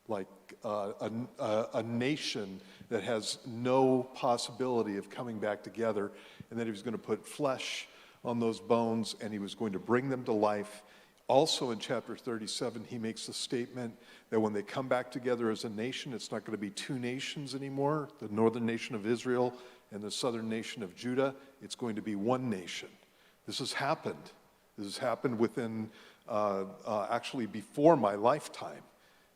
Speaker 1: like a nation that has no possibility of coming back together, and that he was going to put flesh on those bones, and he was going to bring them to life. Also in chapter 37, he makes the statement that when they come back together as a nation, it's not going to be two nations anymore, the northern nation of Israel and the southern nation of Judah. It's going to be one nation. This has happened. This has happened within, actually before my lifetime,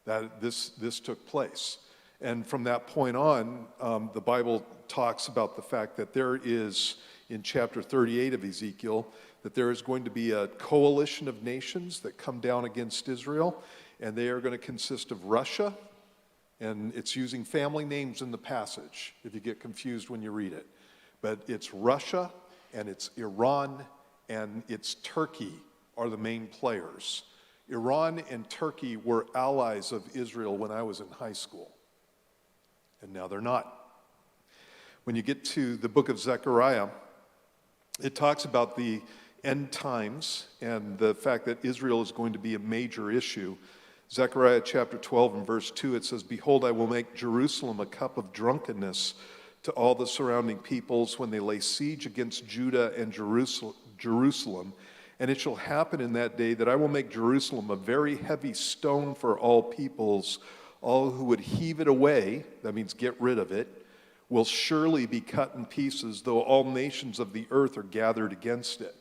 Speaker 1: that this took place. And from that point on, the Bible talks about the fact that there is, in chapter 38 of Ezekiel, that there is going to be a coalition of nations that come down against Israel, and they are going to consist of Russia, and it's using family names in the passage if you get confused when you read it. But it's Russia, and it's Iran, and it's Turkey are the main players. Iran and Turkey were allies of Israel when I was in high school, and now they're not. When you get to the book of Zechariah, it talks about the end times and the fact that Israel is going to be a major issue. Zechariah chapter 12 and verse 2, it says, "Behold, I will make Jerusalem a cup of drunkenness to all the surrounding peoples when they lay siege against Judah and Jerusalem. And it shall happen in that day that I will make Jerusalem a very heavy stone for all peoples. All who would heave it away," that means get rid of it, "will surely be cut in pieces, though all nations of the earth are gathered against it."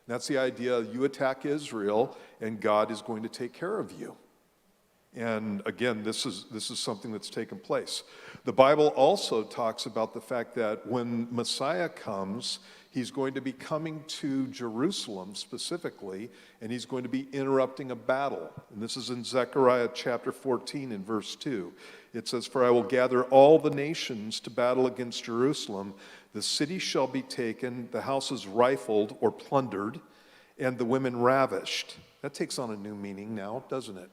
Speaker 1: And that's the idea. You attack Israel, and God is going to take care of you. And again, this is something that's taken place. The Bible also talks about the fact that when Messiah comes, he's going to be coming to Jerusalem specifically, and he's going to be interrupting a battle. And this is in Zechariah chapter 14 and verse 2. It says, "For I will gather all the nations to battle against Jerusalem. The city shall be taken, the houses rifled or plundered, and the women ravished." That takes on a new meaning now, doesn't it?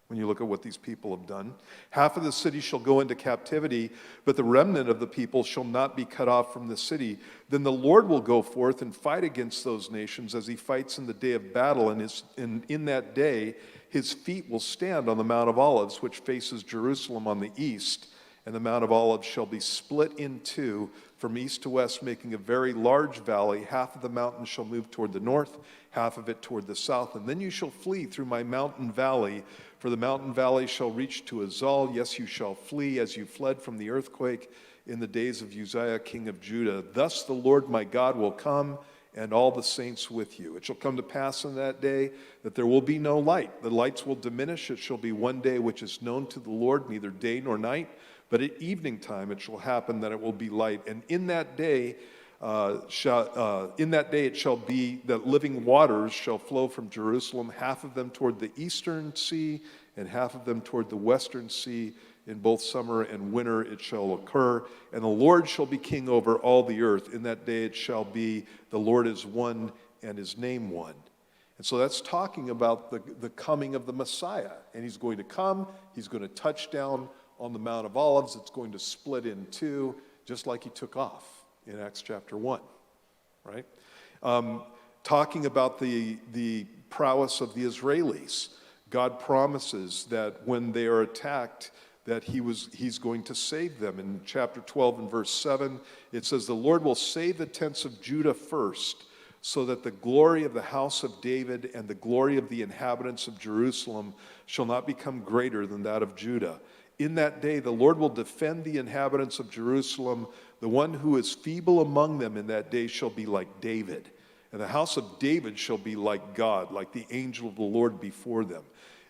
Speaker 1: When you look at what these people have done. "Half of the city shall go into captivity, but the remnant of the people shall not be cut off from the city. Then the Lord will go forth and fight against those nations as he fights in the day of battle, and in that day his feet will stand on the Mount of Olives, which faces Jerusalem on the east, and the Mount of Olives shall be split in two from east to west, making a very large valley. Half of the mountain shall move toward the north, half of it toward the south. And then you shall flee through my mountain valley, for the mountain valley shall reach to Azal. Yes, you shall flee as you fled from the earthquake in the days of Uzziah, king of Judah. Thus the Lord my God will come, and all the saints with you. It shall come to pass in that day that there will be no light. The lights will diminish. It shall be one day which is known to the Lord, neither day nor night. But at evening time it shall happen that it will be light. And in that day it shall be that living waters shall flow from Jerusalem, half of them toward the eastern sea, and half of them toward the western sea. In both summer and winter it shall occur. And the Lord shall be king over all the earth. In that day it shall be, the Lord is one and his name one. And so that's talking about the coming of the Messiah. And he's going to come, he's going to touch down on the Mount of Olives. It's going to split in two, just like he took off in Acts chapter 1, right? Talking about the prowess of the Israelis. God promises that when they are attacked, that he's going to save them. In chapter 12 and verse 7, it says, "The Lord will save the tents of Judah first, so that the glory of the house of David and the glory of the inhabitants of Jerusalem shall not become greater than that of Judah. In that day the Lord will defend the inhabitants of Jerusalem. The one who is feeble among them in that day shall be like David. And the house of David shall be like God, like the angel of the Lord before them.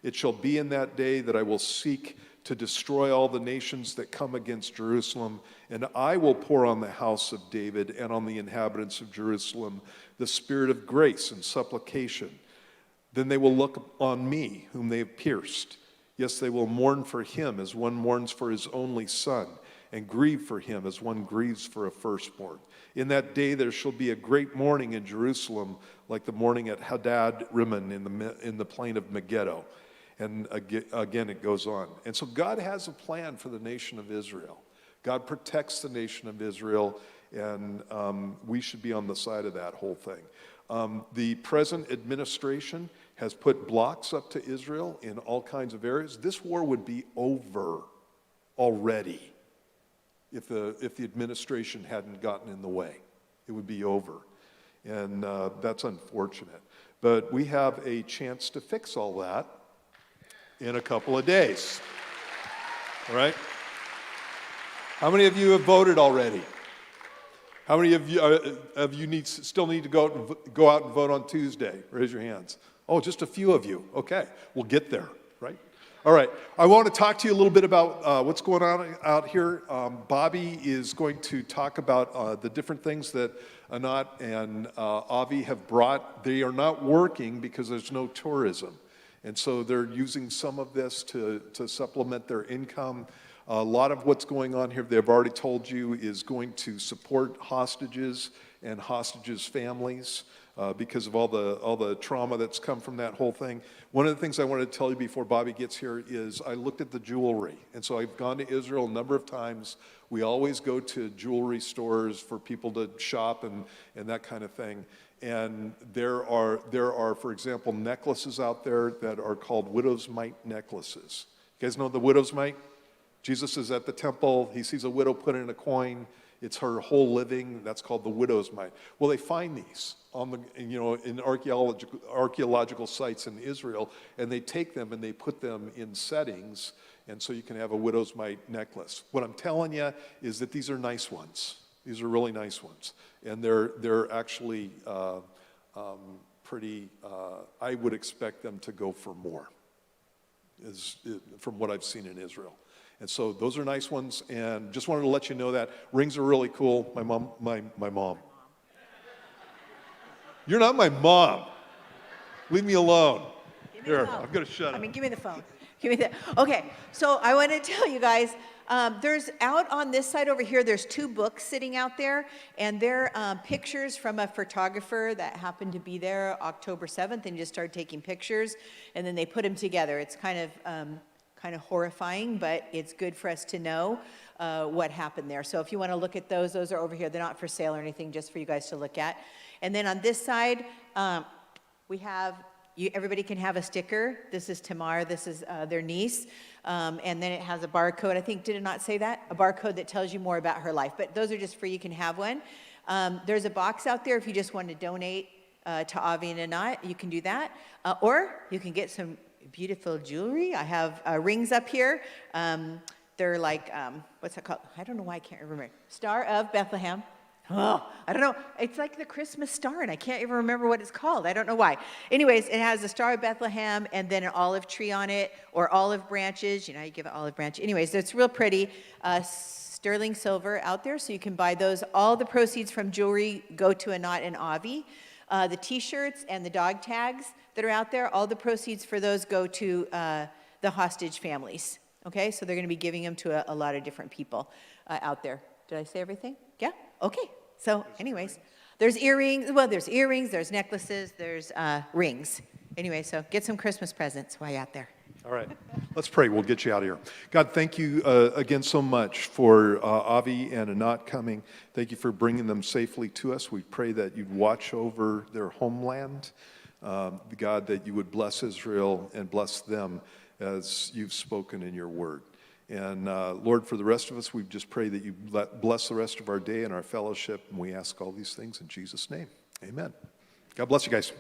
Speaker 1: It shall be in that day that I will seek to destroy all the nations that come against Jerusalem, and I will pour on the house of David and on the inhabitants of Jerusalem the spirit of grace and supplication. Then they will look on me, whom they have pierced. Yes, they will mourn for him as one mourns for his only son, and grieve for him as one grieves for a firstborn. In that day there shall be a great mourning in Jerusalem, like the mourning at Hadad Rimmon in the plain of Megiddo." And again, it goes on. And so God has a plan for the nation of Israel. God protects the nation of Israel, and we should be on the side of that whole thing. The present administration has put blocks up to Israel in all kinds of areas. This war would be over already if the administration hadn't gotten in the way. It would be over. And that's unfortunate. But we have a chance to fix all that in a couple of days. All right? How many of you have voted already? How many of you still need to go out and vote on Tuesday? Raise your hands. Oh, just a few of you. Okay, we'll get there, right? All right. I want to talk to you a little bit about what's going on out here. Bobby is going to talk about the different things that Anat and Avi have brought. They are not working because there's no tourism. And so they're using some of this to supplement their income. A lot of what's going on here, they've already told you, is going to support hostages and hostages' families. Because of all the trauma that's come from that whole thing. One of the things I wanted to tell you before Bobby gets here is I looked at the jewelry. And so I've gone to Israel a number of times. We always go to jewelry stores for people to shop and that kind of thing. And there are, for example, necklaces out there that are called widow's mite necklaces. You guys know the widow's mite? Jesus is at the temple. He sees a widow put in a coin. It's her whole living. That's called the widow's mite. Well, they find these on the, in archaeological sites in Israel, and they take them and they put them in settings, and so you can have a widow's mite necklace. What I'm telling you is that these are nice ones. These are really nice ones, and they're actually pretty. I would expect them to go for more, from what I've seen in Israel. And so those are nice ones, and just wanted to let you know that. Rings are really cool. My mom. You're not my mom. Leave me alone. Here, I'm going to shut up.
Speaker 4: Give me the phone. Give me that. Okay, so I want to tell you guys, there's out on this side over here, there's 2 books sitting out there, and they're pictures from a photographer that happened to be there October 7th and just started taking pictures, and then they put them together. It's kind of horrifying, but it's good for us to know what happened there. So if you want to look at those are over here. They're not for sale or anything, just for you guys to look at. And then on this side, we have, everybody can have a sticker. This is Tamar, this is their niece. And then it has a barcode. I think, did it not say that? A barcode that tells you more about her life. But those are just free, you can have one. There's a box out there if you just want to donate to Avi and Anat, you can do that. Or you can get some beautiful jewelry. I have rings up here. They're like, what's that called? I don't know why I can't remember. Star of Bethlehem. Oh, I don't know. It's like the Christmas star, and I can't even remember what it's called. I don't know why. Anyways, it has the Star of Bethlehem and then an olive tree on it, or olive branches. You give an olive branch. Anyways, it's real pretty. Sterling silver out there, so you can buy those. All the proceeds from jewelry go to Anat and Avi. The T-shirts and the dog tags that are out there, all the proceeds for those go to the hostage families. Okay, so they're going to be giving them to a lot of different people out there. Did I say everything? Yeah? Okay. So anyways, there's earrings. Well, there's earrings, there's necklaces, there's rings. Anyway, so get some Christmas presents while you're out there.
Speaker 1: All right. Let's pray. We'll get you out of here. God, thank you again so much for Avi and Anat coming. Thank you for bringing them safely to us. We pray that you'd watch over their homeland. God, that you would bless Israel and bless them as you've spoken in your word. And Lord, for the rest of us, we just pray that you bless the rest of our day and our fellowship. And we ask all these things in Jesus' name. Amen. God bless you guys.